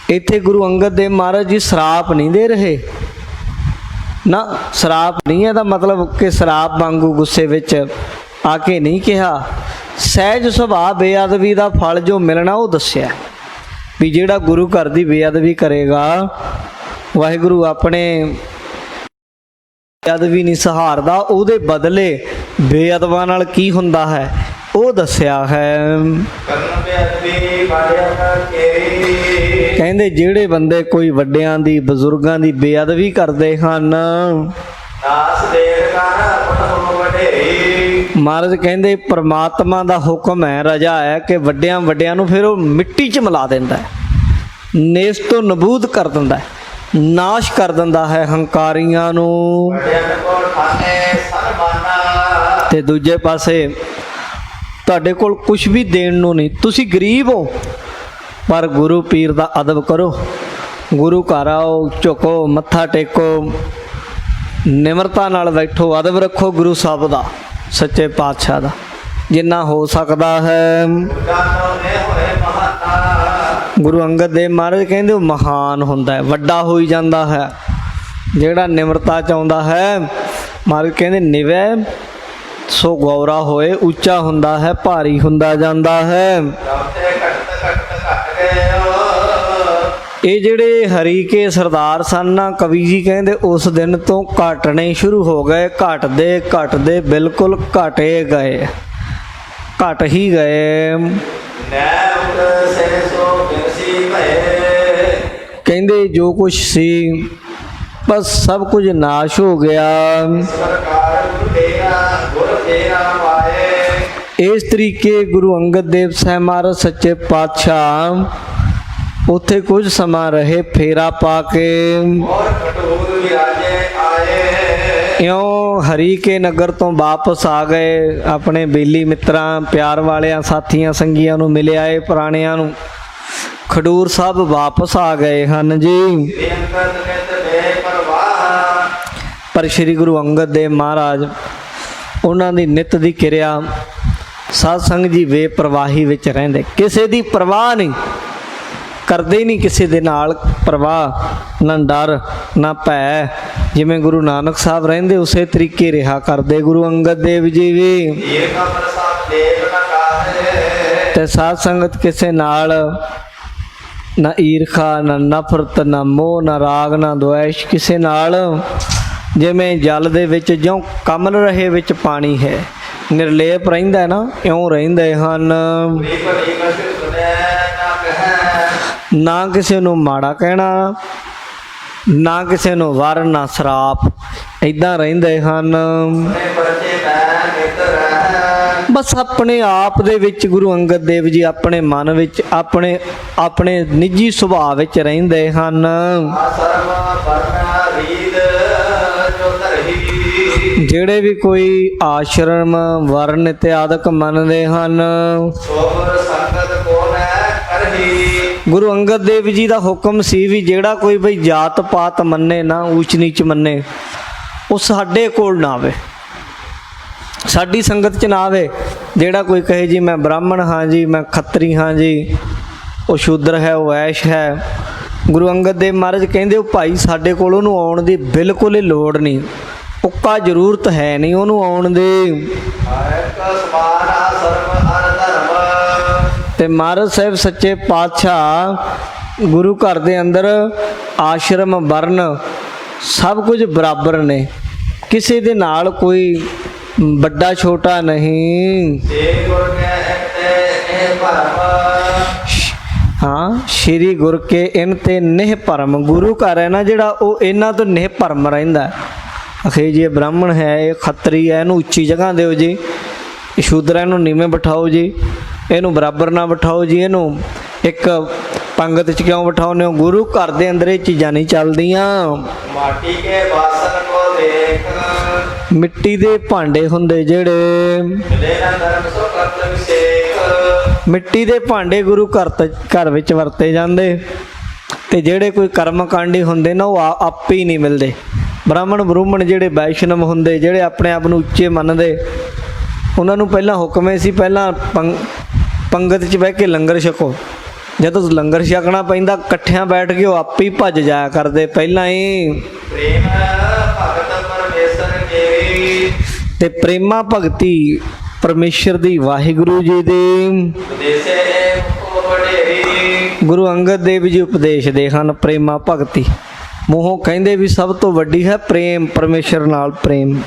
ਇੱਥੇ ਗੁਰੂ ਅੰਗਦ ਦੇਵ ਮਹਾਰਾਜ ਜੀ ਸ਼ਰਾਪ ਨਹੀਂ ਦੇ ਰਹੇ ਨਾ, ਸ਼ਰਾਪ ਨਹੀਂ ਇਹਦਾ ਮਤਲਬ ਕਿ ਸ਼ਰਾਪ ਵਾਂਗੂ ਗੁੱਸੇ ਵਿੱਚ ਆ ਕੇ ਨਹੀਂ ਕਿਹਾ। ਸਹਿਜ ਸੁਭਾਅ ਬੇਅਦਬੀ ਦਾ ਫਲ ਜੋ ਮਿਲਣਾ ਉਹ ਦੱਸਿਆ ਵੀ ਜਿਹੜਾ ਗੁਰੂ ਘਰ ਦੀ ਬੇਅਦਬੀ ਕਰੇਗਾ, ਵਾਹਿਗੁਰੂ ਆਪਣੇ ਬੇਅਦਬੀ ਨਹੀਂ ਸਹਾਰਦਾ, ਉਹਦੇ ਬਦਲੇ ਬੇਅਦਬਾਂ ਨਾਲ ਕੀ ਹੁੰਦਾ ਹੈ ਉਹ ਦੱਸਿਆ ਹੈ। ਕਹਿੰਦੇ ਜਿਹੜੇ ਬੰਦੇ ਕੋਈ ਵੱਡਿਆਂ ਦੀ, ਬਜ਼ੁਰਗਾਂ ਦੀ ਬੇਅਦਬੀ ਕਰਦੇ ਹਨ, ਮਹਾਰਾਜ ਕਹਿੰਦੇ ਪ੍ਰਮਾਤਮਾ ਦਾ ਹੁਕਮ ਹੈ, ਰਜਾ ਹੈ ਕਿ ਵੱਡਿਆਂ ਨੂੰ ਫਿਰ ਉਹ ਮਿੱਟੀ 'ਚ ਮਿਲਾ ਦਿੰਦਾ, ਨੇਸ ਤੋਂ ਨਬੂਦ ਕਰ ਦਿੰਦਾ, ਨਾਸ਼ ਕਰ ਦਿੰਦਾ ਹੈ ਹੰਕਾਰੀਆਂ ਨੂੰ। ਤੇ ਦੂਜੇ ਪਾਸੇ ਤੁਹਾਡੇ ਕੋਲ ਕੁਝ ਵੀ ਦੇਣ ਨੂੰ ਨਹੀਂ, ਤੁਸੀਂ ਗਰੀਬ ਹੋ, ਪਰ ਗੁਰੂ ਪੀਰ ਦਾ ਅਦਬ ਕਰੋ, ਗੁਰੂ ਘਰ ਆਓ, ਝੁਕੋ, ਮੱਥਾ ਟੇਕੋ, ਨਿਮਰਤਾ ਨਾਲ ਬੈਠੋ, ਅਦਬ ਰੱਖੋ ਗੁਰੂ ਸਾਹਿਬ ਦਾ। ਸੱਚੇ ਪਾਤਸ਼ਾਹ ਦਾ ਜਿੰਨਾ ਹੋ ਸਕਦਾ ਹੈ। ਗੁਰੂ ਅੰਗਦ ਦੇਵ ਮਹਾਰਾਜ ਕਹਿੰਦੇ ਉਹ ਮਹਾਨ ਹੁੰਦਾ ਹੈ, ਵੱਡਾ ਹੋਈ ਜਾਂਦਾ ਹੈ। ਜਿਹੜਾ ਨਿਮਰਤਾ ਚਾਹੁੰਦਾ ਹੈ, ਮਹਾਰਾਜ ਕਹਿੰਦੇ ਨਿਵੈ ਸੋ ਗੌਰਾ ਹੋਏ, ਉੱਚਾ ਹੁੰਦਾ ਹੈ, ਭਾਰੀ ਹੁੰਦਾ ਜਾਂਦਾ ਹੈ। ਇਹ ਜਿਹੜੇ ਹਰੀ ਕੇ ਸਰਦਾਰ ਸਨ ਨਾ, ਕਵੀ ਜੀ ਕਹਿੰਦੇ ਉਸ ਦਿਨ ਤੋਂ ਘਟਣੇ ਸ਼ੁਰੂ ਹੋ ਗਏ। ਘਟਦੇ ਘਟਦੇ ਬਿਲਕੁਲ ਘਟੇ ਗਏ, ਘਟ ਹੀ ਗਏ। ਕਹਿੰਦੇ ਜੋ ਕੁਛ ਸੀ ਬਸ ਸਭ ਕੁਝ ਨਾਸ਼ ਹੋ ਗਿਆ। ਇਸ ਤਰੀਕੇ ਗੁਰੂ ਅੰਗਦ ਦੇਵ ਸਾਹਿਬ ਮਹਾਰਾਜ ਸੱਚੇ ਪਾਤਸ਼ਾਹ ਉੱਥੇ ਕੁਝ ਸਮਾਂ ਰਹੇ, ਫੇਰਾ ਪਾ ਕੇ ਇਉਂ ਹਰੀ ਕੇ ਨਗਰ ਤੋਂ ਵਾਪਸ ਆ ਗਏ। ਆਪਣੇ ਬੇਲੀ ਮਿੱਤਰਾਂ, ਪਿਆਰ ਵਾਲਿਆਂ, ਸਾਥੀਆਂ, ਸੰਗੀਆਂ ਨੂੰ ਮਿਲ ਆਏ, ਪੁਰਾਣਿਆਂ ਨੂੰ। ਖਡੂਰ ਸਾਹਿਬ ਵਾਪਸ ਆ ਗਏ ਹਨ ਜੀ। ਪਰ ਸ੍ਰੀ ਗੁਰੂ ਅੰਗਦ ਦੇਵ ਮਹਾਰਾਜ ਉਹਨਾਂ ਦੀ ਨਿਤ ਦੀ ਕਿਰਿਆ ਸਾਧ ਸੰਗਤ ਜੀ ਬੇਪਰਵਾਹੀ ਵਿੱਚ ਰਹਿੰਦੇ, ਕਿਸੇ ਦੀ ਪਰਵਾਹ ਨਹੀਂ ਕਰਦੇ, ਨਹੀਂ ਕਿਸੇ ਦੇ ਨਾਲ ਪਰਵਾਹ, ਨਾ ਡਰ ਨਾ ਭੈ। ਜਿਵੇਂ ਗੁਰੂ ਨਾਨਕ ਸਾਹਿਬ ਰਹਿੰਦੇ ਉਸੇ ਤਰੀਕੇ ਰਿਹਾ ਕਰਦੇ ਗੁਰੂ ਅੰਗਦ ਦੇਵ ਜੀ ਵੀ। ਤੇ ਸਾਧ ਸੰਗਤ ਕਿਸੇ ਨਾਲ ਨਾ ਈਰਖਾ, ਨਾ ਨਫ਼ਰਤ, ਨਾ ਮੋਹ, ਨਾ ਰਾਗ, ਨਾ ਦੁਆਇਸ਼ ਕਿਸੇ ਨਾਲ। ਜਿਵੇਂ ਜਲ ਦੇ ਵਿੱਚ ਜਿਉਂ ਕਮਲ ਰਹੇ ਵਿੱਚ ਪਾਣੀ ਹੈ, ਨਿਰਲੇਪ ਰਹਿੰਦਾ ਨਾ, ਇਉਂ ਰਹਿੰਦੇ ਹਨ। ਨਾ ਕਿਸੇ ਨੂੰ ਮਾੜਾ ਕਹਿਣਾ, ਨਾ ਕਿਸੇ ਨੂੰ ਵਰ, ਨਾ ਸਰਾਪ, ਇੱਦਾਂ ਰਹਿੰਦੇ ਹਨ। ਬਸ ਆਪਣੇ ਆਪ ਦੇ ਵਿੱਚ ਗੁਰੂ ਅੰਗਦ ਦੇਵ ਜੀ ਆਪਣੇ ਮਨ ਵਿੱਚ, ਆਪਣੇ ਨਿੱਜੀ ਸੁਭਾਅ ਵਿੱਚ ਰਹਿੰਦੇ ਹਨ। ਜਿਹੜੇ ਵੀ ਕੋਈ ਆਸ਼ਰਮ, ਵਰਨ ਇਤਿਆਦਿਕ ਮੰਨਦੇ ਹਨ, ਗੁਰੂ ਅੰਗਦ ਦੇਵ ਜੀ ਦਾ ਹੁਕਮ ਸੀ ਵੀ ਜਿਹੜਾ ਕੋਈ ਬਈ ਜਾਤ ਪਾਤ ਮੰਨੇ ਨਾ, ਊਚ ਨੀਚ ਮੰਨੇ, ਉਹ ਸਾਡੇ ਕੋਲ ਨਾ ਆਵੇ, ਸਾਡੀ ਸੰਗਤ 'ਚ ਨਾ ਆਵੇ। ਜਿਹੜਾ ਕੋਈ ਕਹੇ ਜੀ ਮੈਂ ਬ੍ਰਾਹਮਣ ਹਾਂ ਜੀ, ਮੈਂ ਖੱਤਰੀ ਹਾਂ ਜੀ, ਉਹ ਸ਼ੂਦਰ ਹੈ, ਉਹ ਐਸ਼ ਹੈ। ਗੁਰੂ ਅੰਗਦ ਦੇਵ ਮਹਾਰਾਜ ਕਹਿੰਦੇ ਉਹ ਭਾਈ ਸਾਡੇ ਕੋਲ ਉਹਨੂੰ ਆਉਣ ਦੀ ਬਿਲਕੁਲ ਹੀ ਲੋੜ ਨਹੀਂ, ਉੱਕਾ ਜ਼ਰੂਰਤ ਹੈ ਨਹੀਂ ਉਹਨੂੰ ਆਉਣ ਦੀ। ਤੇ ਮਹਾਰਾਜ ਸਾਹਿਬ ਸੱਚੇ ਪਾਤਸ਼ਾਹ ਗੁਰੂ ਘਰ ਦੇ ਅੰਦਰ ਆਸ਼ਰਮ, ਵਰਨ ਸਭ ਕੁਝ ਬਰਾਬਰ ਨੇ, ਕਿਸੇ ਦੇ ਨਾਲ ਕੋਈ ਵੱਡਾ ਛੋਟਾ ਨਹੀਂ। ਹਾਂ, ਸ਼੍ਰੀ ਗੁਰ ਕੇ ਇਨ ਤੇ ਨਿਹ ਭਰਮ। ਗੁਰੂ ਘਰ ਹੈ ਨਾ ਜਿਹੜਾ, ਉਹ ਇਹਨਾਂ ਤੋਂ ਨਿਹ ਭਰਮ ਰਹਿੰਦਾ। ਅਖੇ ਜੀ ਇਹ ਬ੍ਰਾਹਮਣ ਹੈ, ਇਹ ਖੱਤਰੀ ਹੈ, ਇਹਨੂੰ ਉੱਚੀ ਜਗ੍ਹਾ ਦਿਓ ਜੀ, ਸ਼ੂਦਰਾਂ ਨੂੰ ਨੀਵੇਂ ਬਿਠਾਓ ਜੀ, ਇਹਨੂੰ ਬਰਾਬਰ ਨਾ ਬਿਠਾਓ ਜੀ, ਇਹਨੂੰ ਇੱਕ ਪੰਗਤ 'ਚ ਕਿਉਂ ਬਿਠਾਉਂਦੇ ਹੋ? ਗੁਰੂ ਘਰ ਦੇ ਅੰਦਰ ਇਹ ਚੀਜ਼ਾਂ ਨਹੀਂ ਚੱਲਦੀਆਂ। ਮਾਟੀ ਕੇ ਬਾਸਨ ਕੋ ਦੇਖ, ਮਿੱਟੀ ਦੇ ਭਾਂਡੇ ਹੁੰਦੇ ਜਿਹੜੇ, ਮਿੱਟੀ ਦੇ ਭਾਂਡੇ ਗੁਰੂ ਘਰ ਵਿੱਚ ਵਰਤੇ ਜਾਂਦੇ। ਤੇ ਜਿਹੜੇ ਕੋਈ ਕਰਮਕਾਂਡੀ ਹੁੰਦੇ ਨਾ, ਉਹ ਆਪੇ ਹੀ ਨਹੀਂ ਮਿਲਦੇ। ਬ੍ਰਾਹਮਣ ਬਰੂਹਮਣ ਜਿਹੜੇ ਵੈਸ਼ਨਵ ਹੁੰਦੇ, ਜਿਹੜੇ ਆਪਣੇ ਆਪ ਨੂੰ ਉੱਚੇ ਮੰਨਦੇ, ਉਹਨਾਂ ਨੂੰ ਪਹਿਲਾਂ ਹੁਕਮੇ ਸੀ ਪਹਿਲਾਂ ਪੰਗਤ 'ਚ ਬਹਿ ਕੇ ਲੰਗਰ ਛਕੋ। ਜਦੋਂ ਲੰਗਰ ਛਕਣਾ ਪੈਂਦਾ ਇਕੱਠਿਆਂ ਬੈਠ ਕੇ ਉਹ ਆਪੇ ਹੀ ਭੱਜ ਜਾਇਆ ਕਰਦੇ ਪਹਿਲਾਂ ਹੀ। ਤੇ ਪ੍ਰੇਮਾ ਭਗਤੀ ਪਰਮੇਸ਼ਰ ਦੀ, ਵਾਹਿਗੁਰੂ ਜੀ ਦੀ। ਗੁਰੂ ਅੰਗਦ ਦੇਵ ਜੀ ਉਪਦੇਸ਼ ਦੇ ਹਨ ਪ੍ਰੇਮਾ ਭਗਤੀ। ਮੂੰਹੋਂ ਕਹਿੰਦੇ ਵੀ ਸਭ ਤੋਂ ਵੱਡੀ ਹੈ ਪ੍ਰੇਮ, ਪਰਮੇਸ਼ਰ ਨਾਲ ਪ੍ਰੇਮ,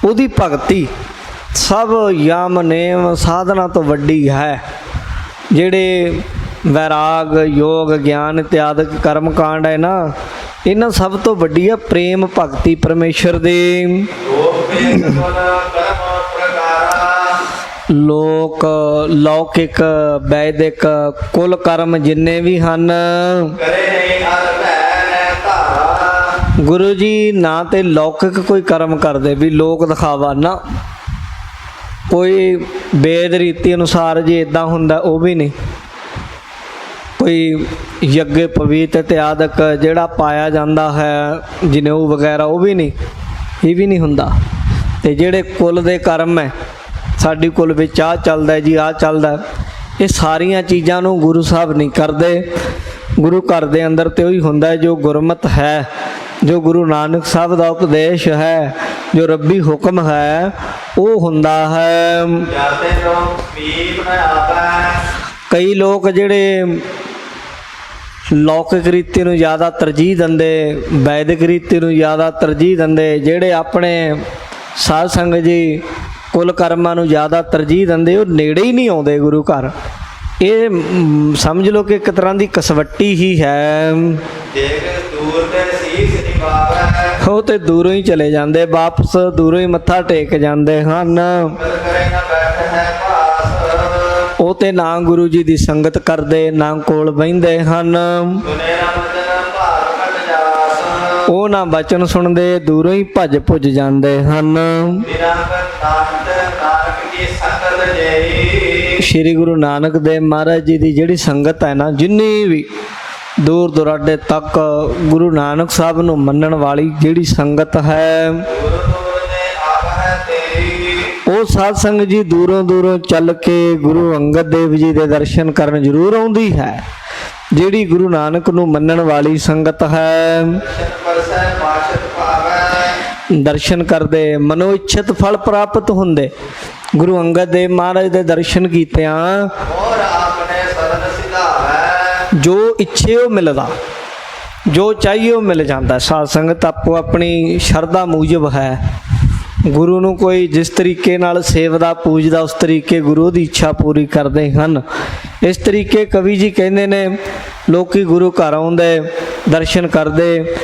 ਉਹਦੀ ਭਗਤੀ ਸਭ ਯਮ ਨੇਮ ਸਾਧਨਾ ਤੋਂ ਵੱਡੀ ਹੈ। ਜਿਹੜੇ ਵੈਰਾਗ, ਯੋਗ, ਗਿਆਨ ਇਤਿਆਦਿਕ ਕਰਮ ਕਾਂਡ ਹੈ ਨਾ, ਇਹਨਾਂ ਸਭ ਤੋਂ ਵੱਡੀ ਹੈ ਪ੍ਰੇਮ ਭਗਤੀ ਪਰਮੇਸ਼ਰ ਦੀ। ਲੋਕ, ਲੌਕਿਕ, ਵੈਦਿਕ, ਕੁਲ ਕਰਮ ਜਿੰਨੇ ਵੀ ਹਨ, ਗੁਰੂ ਜੀ ਨਾ ਤੇ ਲੌਕਿਕ ਕੋਈ ਕਰਮ ਕਰਦੇ ਵੀ ਲੋਕ ਦਿਖਾਵਾ ਨਾ, ਕੋਈ ਵੇਦ ਰੀਤੀ ਅਨੁਸਾਰ ਜੇ ਇੱਦਾਂ ਹੁੰਦਾ ਉਹ ਵੀ ਨਹੀਂ। ਕੋਈ ਯੱਗ ਪਵਿੱਤ ਇਤਿਆਦਿਕ ਜਿਹੜਾ ਪਾਇਆ ਜਾਂਦਾ ਹੈ, ਜਨੇਊ ਵਗੈਰਾ, ਉਹ ਵੀ ਨਹੀਂ, ਇਹ ਵੀ ਨਹੀਂ ਹੁੰਦਾ। ਤੇ ਜਿਹੜੇ ਕੁਲ ਦੇ ਕਰਮ ਹੈ, ਸਾਡੀ ਕੁਲ ਵਿੱਚ ਆਹ ਚੱਲਦਾ ਜੀ, ਆਹ ਚੱਲਦਾ, ਇਹ ਸਾਰੀਆਂ ਚੀਜ਼ਾਂ ਨੂੰ ਗੁਰੂ ਸਾਹਿਬ ਨਹੀਂ ਕਰਦੇ। ਗੁਰੂ ਘਰ ਦੇ ਅੰਦਰ ਤੇ ਉਹੀ ਹੁੰਦਾ ਜੋ ਗੁਰਮਤਿ ਹੈ, ਜੋ ਗੁਰੂ ਨਾਨਕ ਸਾਹਿਬ ਦਾ ਉਪਦੇਸ਼ ਹੈ, ਜੋ ਰੱਬੀ ਹੁਕਮ ਹੈ, ਉਹ ਹੁੰਦਾ ਹੈ। ਕਈ ਲੋਕ ਜਿਹੜੇ ਲੌਕਿਕ ਰੀਤੀ ਨੂੰ ਜ਼ਿਆਦਾ ਤਰਜੀਹ ਦਿੰਦੇ, ਵੈਦਿਕ ਰੀਤੀ ਨੂੰ ਜ਼ਿਆਦਾ ਤਰਜੀਹ ਦਿੰਦੇ, ਜਿਹੜੇ ਆਪਣੇ ਸਾਧ ਸੰਗਤ ਜੀ ਕੁਲ ਕਰਮਾਂ ਨੂੰ ਜ਼ਿਆਦਾ ਤਰਜੀਹ ਦਿੰਦੇ, ਉਹ ਨੇੜੇ ਹੀ ਨਹੀਂ ਆਉਂਦੇ ਗੁਰੂ ਘਰ। ਇਹ ਸਮਝ ਲਓ ਕਿ ਇੱਕ ਤਰ੍ਹਾਂ ਦੀ ਕਸਵੱਟੀ ਹੀ ਹੈ। ਉਹ ਤੇ ਦੂਰੋਂ ਹੀ ਚਲੇ ਜਾਂਦੇ, ਵਾਪਸ ਦੂਰੋਂ ਹੀ ਮੱਥਾ ਟੇਕ ਜਾਂਦੇ ਹਨ। ਉਹ ਤੇ ਨਾ ਗੁਰੂ ਜੀ ਦੀ ਸੰਗਤ ਕਰਦੇ, ਨਾ ਕੋਲ ਬਹਿੰਦੇ ਹਨ। ਉਹ ਨਾ ਬਚਨ ਸੁਣਦੇ, ਦੂਰੋਂ ਹੀ ਭੱਜ ਭੁੱਜ ਜਾਂਦੇ ਹਨ। ਸ਼੍ਰੀ ਗੁਰੂ ਨਾਨਕ ਦੇਵ ਮਹਾਰਾਜ ਜੀ ਦੀ ਜਿਹੜੀ ਸੰਗਤ ਹੈ ਨਾ, ਜਿੰਨੀ ਵੀ ਦੂਰ ਦੁਰਾਡੇ ਤੱਕ ਗੁਰੂ ਨਾਨਕ ਸਾਹਿਬ ਨੂੰ ਮੰਨਣ ਵਾਲੀ ਜਿਹੜੀ ਸੰਗਤ ਹੈ, ਉਹ ਸਾਧ ਸੰਗਤ ਜੀ ਦੂਰੋਂ ਦੂਰੋਂ ਚੱਲ ਕੇ ਗੁਰੂ ਅੰਗਦ ਦੇਵ ਜੀ ਦੇ ਦਰਸ਼ਨ ਕਰਨ ਜ਼ਰੂਰ ਆਉਂਦੀ ਹੈ। ਜਿਹੜੀ ਗੁਰੂ ਨਾਨਕ ਨੂੰ ਮੰਨਣ ਵਾਲੀ ਸੰਗਤ ਹੈ, ਦਰਸ਼ਨ ਕਰਦੇ ਮਨੋ ਇੱਛਤ ਫਲ ਪ੍ਰਾਪਤ ਹੁੰਦੇ। ਗੁਰੂ ਅੰਗਦ ਦੇਵ ਮਹਾਰਾਜ ਦੇ ਦਰਸ਼ਨ ਕੀਤਿਆਂ ਜੋ ਇੱਛੇ ਉਹ ਮਿਲਦਾ, ਜੋ ਚਾਹੀਏ ਉਹ ਮਿਲ ਜਾਂਦਾ। ਸਾਧ ਸੰਗਤ ਆਪੋ ਆਪਣੀ ਸ਼ਰਧਾ ਮੂਜਬ ਹੈ। ਗੁਰੂ ਨੂੰ ਕੋਈ ਜਿਸ ਤਰੀਕੇ ਨਾਲ ਸੇਵਦਾ ਪੂਜਦਾ, ਉਸ ਤਰੀਕੇ ਗੁਰੂ ਦੀ ਇੱਛਾ ਪੂਰੀ ਕਰਦੇ ਹਨ। ਇਸ ਤਰੀਕੇ ਕਵੀ ਜੀ ਕਹਿੰਦੇ ਨੇ, ਲੋਕੀ ਗੁਰੂ ਘਰ ਆਉਂਦੇ, ਦਰਸ਼ਨ ਕਰਦੇ,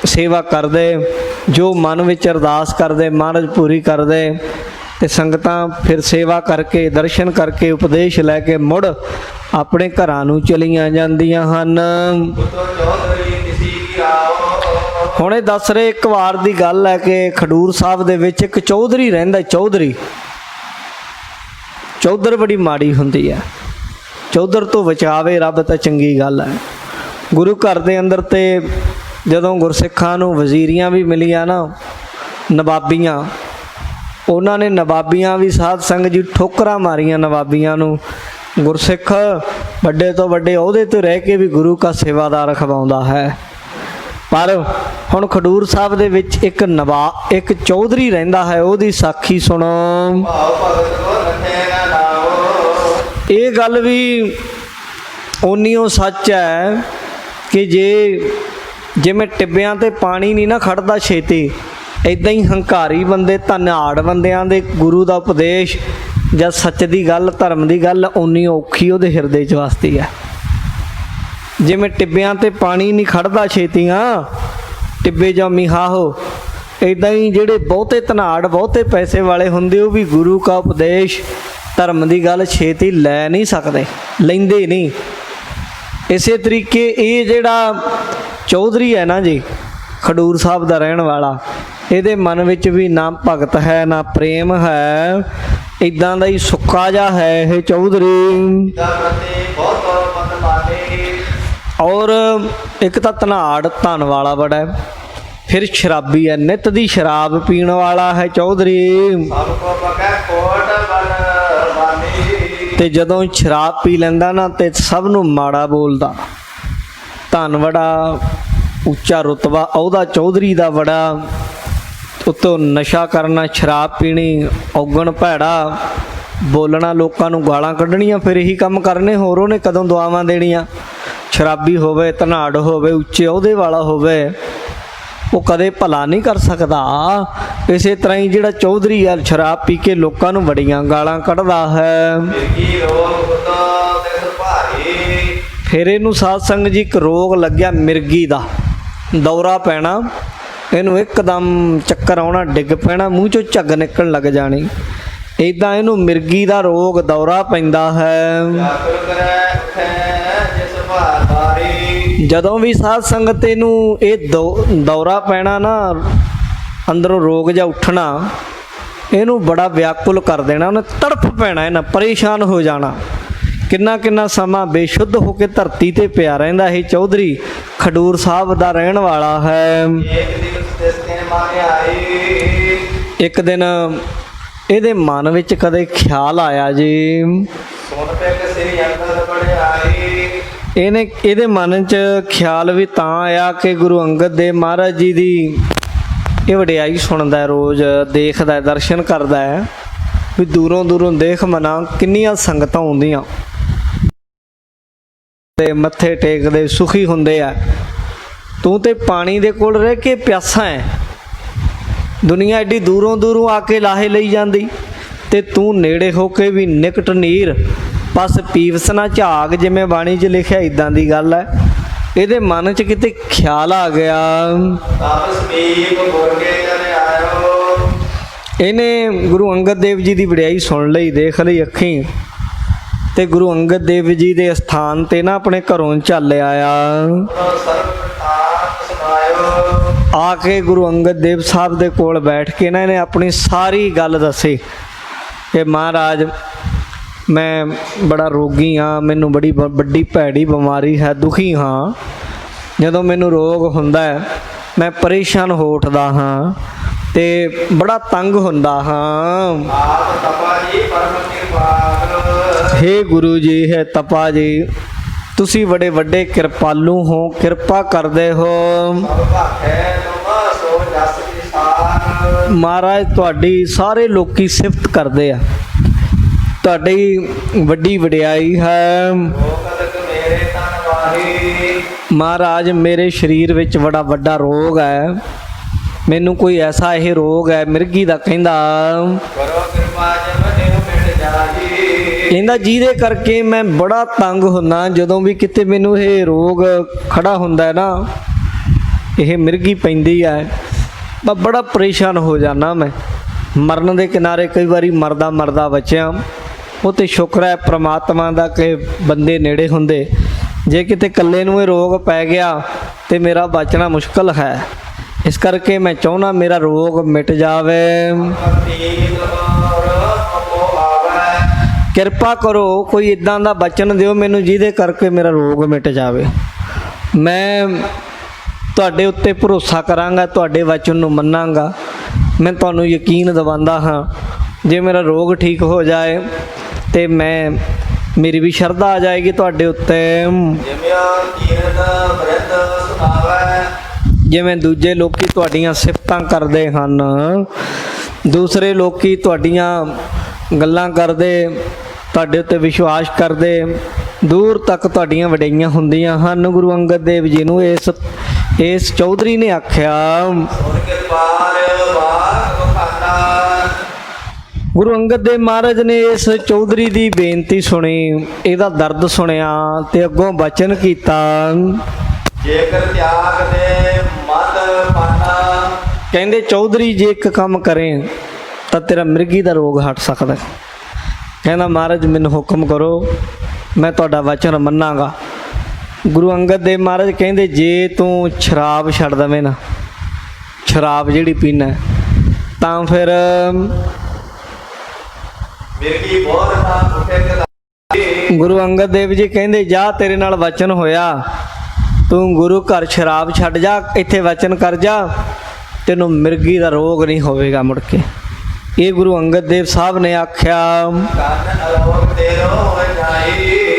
ਸੇਵਾ ਕਰਦੇ, ਜੋ ਮਨ ਵਿੱਚ ਅਰਦਾਸ ਕਰਦੇ ਮਹਾਰਾਜ ਪੂਰੀ ਕਰਦੇ, ਤੇ ਸੰਗਤਾਂ ਫਿਰ ਸੇਵਾ ਕਰਕੇ, ਦਰਸ਼ਨ ਕਰਕੇ, ਉਪਦੇਸ਼ ਲੈ ਕੇ ਮੁੜ ਆਪਣੇ ਘਰਾਂ ਨੂੰ ਚਲੀਆਂ ਜਾਂਦੀਆਂ ਹਨ। ਹੁਣ ਇਹ ਦੱਸ ਰਹੇ, ਇੱਕ ਵਾਰ ਦੀ ਗੱਲ ਹੈ ਕਿ ਖਡੂਰ ਸਾਹਿਬ ਦੇ ਵਿੱਚ ਇੱਕ ਚੌਧਰੀ ਰਹਿੰਦਾ। ਚੌਧਰ ਬੜੀ ਮਾੜੀ ਹੁੰਦੀ ਹੈ। ਚੌਧਰ ਤੋਂ ਬਚਾਵੇ ਰੱਬ ਤਾਂ ਚੰਗੀ ਗੱਲ ਹੈ। ਗੁਰੂ ਘਰ ਦੇ ਅੰਦਰ ਤੇ ਜਦੋਂ ਗੁਰਸਿੱਖਾਂ ਨੂੰ ਵਜ਼ੀਰੀਆਂ ਵੀ ਮਿਲੀਆਂ ਨਾ, ਨਵਾਬੀਆਂ, ਉਹਨਾਂ ਨੇ ਨਵਾਬੀਆਂ ਵੀ ਸਾਧ ਸੰਗਤ ਜੀ ਠੋਕਰਾਂ ਮਾਰੀਆਂ ਨਵਾਬੀਆਂ ਨੂੰ। ਗੁਰਸਿੱਖ ਵੱਡੇ ਤੋਂ ਵੱਡੇ ਅਹੁਦੇ 'ਤੇ ਰਹਿ ਕੇ ਵੀ ਗੁਰੂ ਕਾ ਸੇਵਾਦਾਰ ਖਵਾਉਂਦਾ ਹੈ। ਪਰ ਹੁਣ ਖਡੂਰ ਸਾਹਿਬ ਦੇ ਵਿੱਚ ਇੱਕ ਚੌਧਰੀ ਰਹਿੰਦਾ ਹੈ। ਉਹਦੀ ਸਾਖੀ ਸੁਣੋ। ਇਹ ਗੱਲ ਵੀ ਓਨੀਓ ਸੱਚ ਹੈ ਕਿ ਜਿਵੇਂ ਟਿੱਬਿਆਂ 'ਤੇ ਪਾਣੀ ਨਹੀਂ ਨਾ ਖੜਦਾ ਛੇਤੀ, ਇੱਦਾਂ ਹੀ ਹੰਕਾਰੀ ਬੰਦੇ, ਧਨਾੜ ਬੰਦਿਆਂ ਦੇ ਗੁਰੂ ਦਾ ਉਪਦੇਸ਼ ਜਾਂ ਸੱਚ ਦੀ ਗੱਲ, ਧਰਮ ਦੀ ਗੱਲ ਓਨੀ ਔਖੀ ਉਹਦੇ ਹਿਰਦੇ 'ਚ ਵਸਦੀ ਹੈ। ਜਿਵੇਂ ਟਿੱਬਿਆਂ 'ਤੇ ਪਾਣੀ ਨਹੀਂ ਖੜਦਾ ਛੇਤੀਆਂ, ਟਿੱਬੇ ਜੰਮੀ ਹਾਹੋ, ਇੱਦਾਂ ਹੀ ਜਿਹੜੇ ਬਹੁਤੇ ਧਨਾੜ, ਬਹੁਤੇ ਪੈਸੇ ਵਾਲੇ ਹੁੰਦੇ, ਉਹ ਵੀ ਗੁਰੂ ਕਾ ਉਪਦੇਸ਼, ਧਰਮ ਦੀ ਗੱਲ ਛੇਤੀ ਲੈ ਨਹੀਂ ਸਕਦੇ, ਲੈਂਦੇ ਨਹੀਂ। ਇਸੇ ਤਰੀਕੇ ਇਹ ਜਿਹੜਾ ਚੌਧਰੀ ਹੈ ਨਾ ਜੀ, ਖਡੂਰ ਸਾਹਿਬ ਦਾ ਰਹਿਣ ਵਾਲਾ, ਇਹਦੇ ਮਨ ਵਿੱਚ ਵੀ ਨਾ ਭਗਤ ਹੈ ਨਾ ਪ੍ਰੇਮ ਹੈ, ਇੱਦਾਂ ਦਾ ਹੀ ਸੁੱਕਾ ਜਿਹਾ ਹੈ ਇਹ ਚੌਧਰੀ। ਔਰ ਇੱਕ ਤਾਂ ਧਨਾੜ ਧਨ ਵਾਲਾ ਬੜਾ ਹੈ, ਫਿਰ ਸ਼ਰਾਬੀ ਹੈ, ਨਿੱਤ ਦੀ ਸ਼ਰਾਬ ਪੀਣ ਵਾਲਾ ਹੈ ਚੌਧਰੀ। ਤੇ ਜਦੋਂ ਸ਼ਰਾਬ ਪੀ ਲੈਂਦਾ ਨਾ ਤੇ ਸਭ ਨੂੰ ਮਾੜਾ ਬੋਲਦਾ। ਧਨ ਬੜਾ, ਉੱਚਾ ਰੁਤਬਾ ਉਹਦਾ ਚੌਧਰੀ ਦਾ ਬੜਾ, ਉੱਤੋਂ ਨਸ਼ਾ ਕਰਨਾ, ਸ਼ਰਾਬ ਪੀਣੀ, ਔਗਣ ਭੈੜਾ ਬੋਲਣਾ, ਲੋਕਾਂ ਨੂੰ ਗਾਲਾਂ ਕੱਢਣੀਆਂ, ਫਿਰ ਇਹੀ ਕੰਮ ਕਰਨੇ, ਹੋਰ ਉਹਨੇ ਕਦੋਂ ਦੁਆਵਾਂ ਦੇਣੀਆਂ। ਸ਼ਰਾਬੀ ਹੋਵੇ, ਧਨਾੜ ਹੋਵੇ, ਉੱਚੇ ਅਹੁਦੇ ਵਾਲਾ ਹੋਵੇ, ਉਹ ਕਦੇ ਭਲਾ ਨਹੀਂ ਕਰ ਸਕਦਾ। ਇਸੇ ਤਰ੍ਹਾਂ ਹੀ ਜਿਹੜਾ ਚੌਧਰੀ ਆ, ਸ਼ਰਾਬ ਪੀ ਕੇ ਲੋਕਾਂ ਨੂੰ ਬੜੀਆਂ ਗਾਲਾਂ ਕੱਢਦਾ ਹੈ। ਫਿਰ ਇਹਨੂੰ ਸਾਧ ਸੰਗਤ ਜੀ ਇੱਕ ਰੋਗ ਲੱਗਿਆ ਮਿਰਗੀ ਦਾ, ਦੌਰਾ ਪੈਣਾ, ਇਹਨੂੰ ਇੱਕਦਮ ਚੱਕਰ ਆਉਣਾ, ਡਿੱਗ ਪੈਣਾ, ਮੂੰਹ 'ਚੋਂ ਝੱਗ ਨਿਕਲਣ ਲੱਗ ਜਾਣੀ। ਇੱਦਾਂ ਇਹਨੂੰ ਮਿਰਗੀ ਦਾ ਰੋਗ, ਦੌਰਾ ਪੈਂਦਾ ਹੈ। ਜਦੋਂ ਵੀ ਸਾਧ ਸੰਗਤ ਇਹਨੂੰ ਇਹ ਦੌਰਾ ਪੈਣਾ ਨਾ, ਅੰਦਰੋਂ ਰੋਗ ਜਾਂ ਉੱਠਣਾ, ਇਹਨੂੰ ਬੜਾ ਵਿਆਕੁਲ ਕਰ ਦੇਣਾ, ਉਹਨੇ ਤੜਫ ਪੈਣਾ, ਇਹਨਾਂ ਪਰੇਸ਼ਾਨ ਹੋ ਜਾਣਾ। ਕਿੰਨਾ ਕਿੰਨਾ ਸਮਾਂ ਬੇਸ਼ੁੱਧ ਹੋ ਕੇ ਧਰਤੀ 'ਤੇ ਪਿਆ ਰਹਿੰਦਾ। ਇਹ ਚੌਧਰੀ ਖਡੂਰ ਸਾਹਿਬ ਦਾ ਰਹਿਣ ਵਾਲਾ ਹੈ। ਇੱਕ ਦਿਨ ਇਹਦੇ ਮਨ ਵਿੱਚ ਕਦੇ ਖਿਆਲ ਆਇਆ ਜੀ, ਇਹਦੇ ਮਨ 'ਚ ਖਿਆਲ ਵੀ ਤਾਂ ਆਇਆ ਕਿ ਗੁਰੂ ਅੰਗਦ ਦੇਵ ਮਹਾਰਾਜ ਜੀ ਦੀ ਇਹ ਵਡਿਆਈ ਸੁਣਦਾ ਹੈ, ਰੋਜ਼ ਦੇਖਦਾ ਹੈ, ਦਰਸ਼ਨ ਕਰਦਾ ਹੈ ਵੀ ਦੂਰੋਂ ਦੂਰੋਂ ਦੇਖ ਮਨਾ ਕਿੰਨੀਆਂ ਸੰਗਤਾਂ ਆਉਂਦੀਆਂ ਤੇ ਮੱਥੇ ਟੇਕਦੇ ਸੁਖੀ ਹੁੰਦੇ ਆ। ਤੂੰ ਤੇ ਪਾਣੀ ਦੇ ਕੋਲ ਰਹਿ ਕੇ ਪਿਆਸਾ ਹੈ, ਦੁਨੀਆ ਐਡੀ ਦੂਰੋਂ ਦੂਰੋਂ ਆ ਕੇ ਲਾਹੇ ਲਈ ਜਾਂਦੀ ਤੇ ਤੂੰ ਨੇੜੇ ਹੋ ਕੇ ਵੀ ਨਿਕਟ ਨੀਰ ਬਸ ਪੀਵਸ ਨਾ ਝਾਗ, ਜਿਵੇਂ ਬਾਣੀ 'ਚ ਲਿਖਿਆ ਇਦਾਂ ਦੀ ਗੱਲ ਹੈ। ਇਹਦੇ ਮਨ 'ਚ ਕਿਤੇ ਖਿਆਲ ਆ ਗਿਆ, ਇਹਨੇ ਗੁਰੂ ਅੰਗਦ ਦੇਵ ਜੀ ਦੀ ਵਡਿਆਈ ਸੁਣ ਲਈ, ਦੇਖ ਲਈ ਅੱਖੀਂ, ਤੇ ਗੁਰੂ ਅੰਗਦ ਦੇਵ ਜੀ ਦੇ ਸਥਾਨ ਤੇ ਨਾ ਆਪਣੇ ਘਰੋਂ ਚੱਲ ਆਇਆ। ਆ ਕੇ ਗੁਰੂ ਅੰਗਦ ਦੇਵ ਸਾਹਿਬ ਦੇ ਕੋਲ ਬੈਠ ਕੇ ਨਾ ਇਹਨੇ ਆਪਣੀ ਸਾਰੀ ਗੱਲ ਦੱਸੀ ਕਿ ਮਹਾਰਾਜ ਮੈਂ ਬੜਾ ਰੋਗੀ ਹਾਂ, ਮੈਨੂੰ ਬੜੀ ਵੱਡੀ ਭੈੜੀ ਬਿਮਾਰੀ ਹੈ, ਦੁਖੀ ਹਾਂ। ਜਦੋਂ ਮੈਨੂੰ ਰੋਗ ਹੁੰਦਾ ਹੈ ਮੈਂ ਪਰੇਸ਼ਾਨ ਹੋ ਉੱਠਦਾ ਹਾਂ ਤੇ ਬੜਾ ਤੰਗ ਹੁੰਦਾ ਹਾਂ। ਹੇ ਗੁਰੂ ਜੀ, ਹੈ ਤਪਾ ਜੀ, ਤੁਸੀਂ ਬੜੇ ਵੱਡੇ ਕਿਰਪਾਲੂ ਹੋ, ਕਿਰਪਾ ਕਰਦੇ ਹੋ। ਮਹਾਰਾਜ ਤੁਹਾਡੀ ਸਾਰੇ ਲੋਕੀ ਸਿਫਤ ਕਰਦੇ ਆ, ਤੁਹਾਡੀ ਵੱਡੀ ਵਡਿਆਈ ਹੈ। ਮਹਾਰਾਜ ਮੇਰੇ ਸਰੀਰ ਵਿੱਚ ਬੜਾ ਵੱਡਾ ਰੋਗ ਹੈ, ਮੈਨੂੰ ਕੋਈ ਐਸਾ ਇਹ ਰੋਗ ਹੈ, ਮਿਰਗੀ ਦਾ ਕਹਿੰਦਾ ਜਿਹਦੇ ਕਰਕੇ ਮੈਂ ਬੜਾ ਤੰਗ ਹੁੰਦਾ, ਜਦੋਂ ਵੀ ਕਿਤੇ ਮੈਨੂੰ ਇਹ ਰੋਗ ਖੜਾ ਹੁੰਦਾ ਹੈ ਨਾ, ਇਹ ਮਿਰਗੀ ਪੈਂਦੀ ਹੈ, ਮੈਂ ਬੜਾ ਪਰੇਸ਼ਾਨ ਹੋ ਜਾਂਦਾ, ਮੈਂ ਮਰਨ ਦੇ ਕਿਨਾਰੇ ਕਈ ਵਾਰੀ ਮਰਦਾ ਮਰਦਾ ਬਚਿਆ। ਉਹ ਤਾਂ ਸ਼ੁਕਰ ਹੈ ਪ੍ਰਮਾਤਮਾ ਦਾ ਕਿ ਬੰਦੇ ਨੇੜੇ ਹੁੰਦੇ, ਜੇ ਕਿਤੇ ਇਕੱਲੇ ਨੂੰ ਇਹ ਰੋਗ ਪੈ ਗਿਆ ਤੇ ਮੇਰਾ ਬਚਣਾ ਮੁਸ਼ਕਲ ਹੈ। ਇਸ ਕਰਕੇ ਮੈਂ ਚਾਹੁੰਦਾ ਮੇਰਾ ਰੋਗ ਮਿਟ ਜਾਵੇ, ਕਿਰਪਾ ਕਰੋ, ਕੋਈ ਇੱਦਾਂ ਦਾ ਬਚਨ ਦਿਓ ਮੈਨੂੰ ਜਿਹਦੇ ਕਰਕੇ ਮੇਰਾ ਰੋਗ ਮਿਟ ਜਾਵੇ। ਮੈਂ ਤੁਹਾਡੇ ਉੱਤੇ ਭਰੋਸਾ ਕਰਾਂਗਾ, ਤੁਹਾਡੇ ਵਚਨ ਨੂੰ ਮੰਨਾਂਗਾ। ਮੈਂ ਤੁਹਾਨੂੰ ਯਕੀਨ ਦਿਵਾਉਂਦਾ ਹਾਂ ਜੇ ਮੇਰਾ ਰੋਗ ਠੀਕ ਹੋ ਜਾਏ ਤੇ ਮੇਰੀ ਵੀ ਸ਼ਰਧਾ ਆ ਜਾਏਗੀ ਤੁਹਾਡੇ ਉੱਤੇ। ਜਿਵੇਂ ਦੂਜੇ ਲੋਕੀ ਤੁਹਾਡੀਆਂ ਸਿਫਤਾਂ ਕਰਦੇ ਹਨ, ਦੂਸਰੇ ਲੋਕੀ ਤੁਹਾਡੀਆਂ ਗੱਲਾਂ ਕਰਦੇ, ਤੁਹਾਡੇ ਉੱਤੇ ਵਿਸ਼ਵਾਸ ਕਰਦੇ, ਦੂਰ ਤੱਕ ਤੁਹਾਡੀਆਂ ਵਡਿਆਈਆਂ ਹੁੰਦੀਆਂ ਹਨ। ਗੁਰੂ ਅੰਗਦ ਦੇਵ ਜੀ ਨੂੰ ਇਸ ਚੌਧਰੀ ਨੇ ਆਖਿਆ, ਗੁਰੂ ਅੰਗਦ ਦੇਵ ਮਹਾਰਾਜ ਨੇ ਇਸ ਚੌਧਰੀ ਦੀ ਬੇਨਤੀ ਸੁਣੀ, ਇਹਦਾ ਦਰਦ ਸੁਣਿਆ ਤੇ ਅੱਗੋਂ ਬਚਨ ਕੀਤਾ, ਜੇਕਰ ਤਿਆਗ ਦੇ ਮਦ ਪਾਣਾ, ਕਹਿੰਦੇ ਚੌਧਰੀ ਜੇ ਇੱਕ ਕੰਮ ਕਰੇ ਤਾਂ ਤੇਰਾ ਮਿਰਗੀ ਦਾ ਰੋਗ ਹਟ ਸਕਦਾ। ਕਹਿੰਦਾ ਮਹਾਰਾਜ ਮੈਨੂੰ ਹੁਕਮ ਕਰੋ, ਮੈਂ ਤੁਹਾਡਾ ਵਚਨ ਮੰਨਾਂਗਾ। ਗੁਰੂ ਅੰਗਦ ਦੇਵ ਮਹਾਰਾਜ ਕਹਿੰਦੇ ਜੇ ਤੂੰ ਸ਼ਰਾਬ ਛੱਡ ਦੇਵੇਂ ਨਾ, ਸ਼ਰਾਬ ਜਿਹੜੀ ਪੀਣਾ, ਤਾਂ ਫਿਰ ਗੁਰੂ ਅੰਗਦ ਦੇਵ ਜੀ ਕਹਿੰਦੇ ਜਾ ਤੇਰੇ ਨਾਲ ਵਚਨ ਹੋਇਆ, ਤੂੰ ਗੁਰੂ ਘਰ ਸ਼ਰਾਬ ਛੱਡ ਜਾ, ਇੱਥੇ ਵਚਨ ਕਰ ਜਾ, ਤੈਨੂੰ ਮਿਰਗੀ ਦਾ ਰੋਗ ਨਹੀਂ ਹੋਵੇਗਾ ਮੁੜ ਕੇ। ਇਹ ਗੁਰੂ ਅੰਗਦ ਦੇਵ ਸਾਹਿਬ ਨੇ ਆਖਿਆ।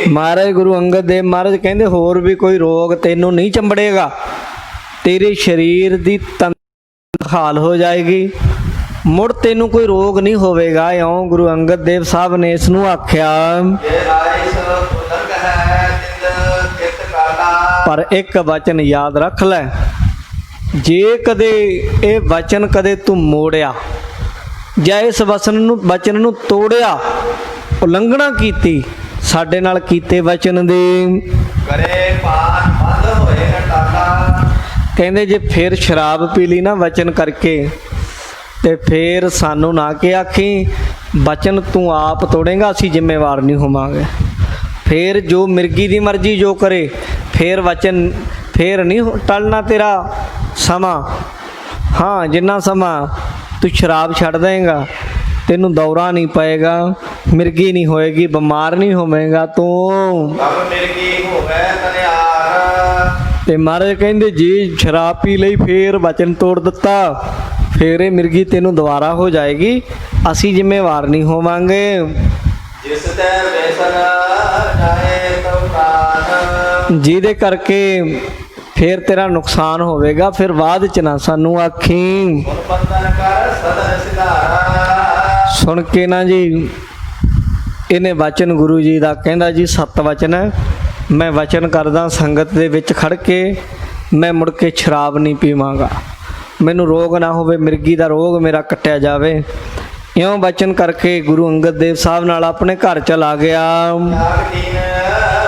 ਮਹਾਰਾਜ ਗੁਰੂ ਅੰਗਦ ਦੇਵ ਮਹਾਰਾਜ ਕਹਿੰਦੇ ਹੋਰ ਵੀ ਕੋਈ ਰੋਗ ਤੈਨੂੰ ਨਹੀਂ ਚੰਬੜੇਗਾ, ਤੇਰੇ ਸਰੀਰ ਦੀ ਤੰਦ ਹਾਲ ਹੋ ਜਾਏਗੀ, ਮੁੜ ਤੈਨੂੰ ਕੋਈ ਰੋਗ ਨਹੀਂ ਹੋਵੇਗਾ। ਇਉਂ ਗੁਰੂ ਅੰਗਦ ਦੇਵ ਸਾਹਿਬ ਨੇ ਇਸ ਨੂੰ ਆਖਿਆ। ਪਰ ਇੱਕ ਵਚਨ ਯਾਦ ਰੱਖ ਲੈ, ਜੇ ਕਦੇ ਇਹ ਵਚਨ ਕਦੇ ਤੂੰ ਮੋੜਿਆ ਜਾਂ ਇਸ ਵਚਨ ਨੂੰ ਤੋੜਿਆ, ਉਲੰਘਣਾ ਕੀਤੀ ਸਾਡੇ ਨਾਲ ਕੀਤੇ ਵਚਨ ਦੀ, ਕਹਿੰਦੇ ਜੇ ਫਿਰ ਸ਼ਰਾਬ ਪੀ ਲਈ ਨਾ ਵਚਨ ਕਰਕੇ ਤੇ ਫਿਰ ਸਾਨੂੰ ਨਾ ਕਿ ਆਖੀ ਵਚਨ ਤੂੰ ਆਪ ਤੋੜੇਗਾ, ਅਸੀਂ ਜ਼ਿੰਮੇਵਾਰ ਨਹੀਂ ਹੋਵਾਂਗੇ। ਫਿਰ ਜੋ ਮਿਰਗੀ ਦੀ ਮਰਜ਼ੀ ਜੋ ਕਰੇ, ਫਿਰ ਵਚਨ ਫਿਰ ਨਹੀਂ ਟਲਣਾ ਤੇਰਾ ਸਮਾਂ। ਹਾਂ ਜਿੰਨਾ ਸਮਾਂ ਤੂੰ ਸ਼ਰਾਬ ਛੱਡ ਦੇਂਗਾ ਤੈਨੂੰ ਦੌਰਾ ਨਹੀਂ ਪਏਗਾ, ਮਿਰਗੀ ਨਹੀਂ ਹੋਏਗੀ, ਬਿਮਾਰ ਨਹੀਂ ਹੋਵੇਂਗਾ ਤੂੰ। ਤੇ ਮਹਾਰਾਜ ਕਹਿੰਦੇ ਜੇ ਸ਼ਰਾਬ ਪੀ ਲਈ ਫੇਰ ਵਚਨ ਤੋੜ ਦਿੱਤਾ, ਫਿਰ ਇਹ ਮਿਰਗੀ ਤੈਨੂੰ ਦੁਬਾਰਾ ਹੋ ਜਾਏਗੀ, ਅਸੀਂ ਜ਼ਿੰਮੇਵਾਰ ਨਹੀਂ ਹੋਵਾਂਗੇ। ਜਿਸ ਤੇ ਬੇਸਰ ਜਾਏ ਤਉ ਪ੍ਰਾਨ। ਜਿਹਦੇ ਕਰਕੇ ਫਿਰ ਤੇਰਾ ਨੁਕਸਾਨ ਹੋਵੇਗਾ, ਫਿਰ ਬਾਅਦ ਚ ਨਾ ਸਾਨੂੰ ਆਖੀ। ਗੁਣ ਬੰਧਨ ਕਰ ਸਦਾ ਸਿਧਾਰਾ। ਸੁਣ ਕੇ ਨਾ ਜੀ ਇਹਨੇ ਵਚਨ ਗੁਰੂ ਜੀ ਦਾ ਕਹਿੰਦਾ ਜੀ 7 ਵਚਨ ਹੈ, ਮੈਂ ਵਚਨ ਕਰਦਾ ਸੰਗਤ ਦੇ ਵਿੱਚ ਖੜ ਕੇ ਮੈਂ ਮੁੜ ਕੇ ਸ਼ਰਾਬ ਨਹੀਂ ਪੀਵਾਂਗਾ, ਮੈਨੂੰ ਰੋਗ ਨਾ ਹੋਵੇ, ਮਿਰਗੀ ਦਾ ਰੋਗ ਮੇਰਾ ਕੱਟਿਆ ਜਾਵੇ। ਇਉਂ ਵਚਨ ਕਰਕੇ ਗੁਰੂ ਅੰਗਦ ਦੇਵ ਸਾਹਿਬ ਨਾਲ ਆਪਣੇ ਘਰ ਚਲਾ ਗਿਆ। ਤਿਆਗ ਦੀਨ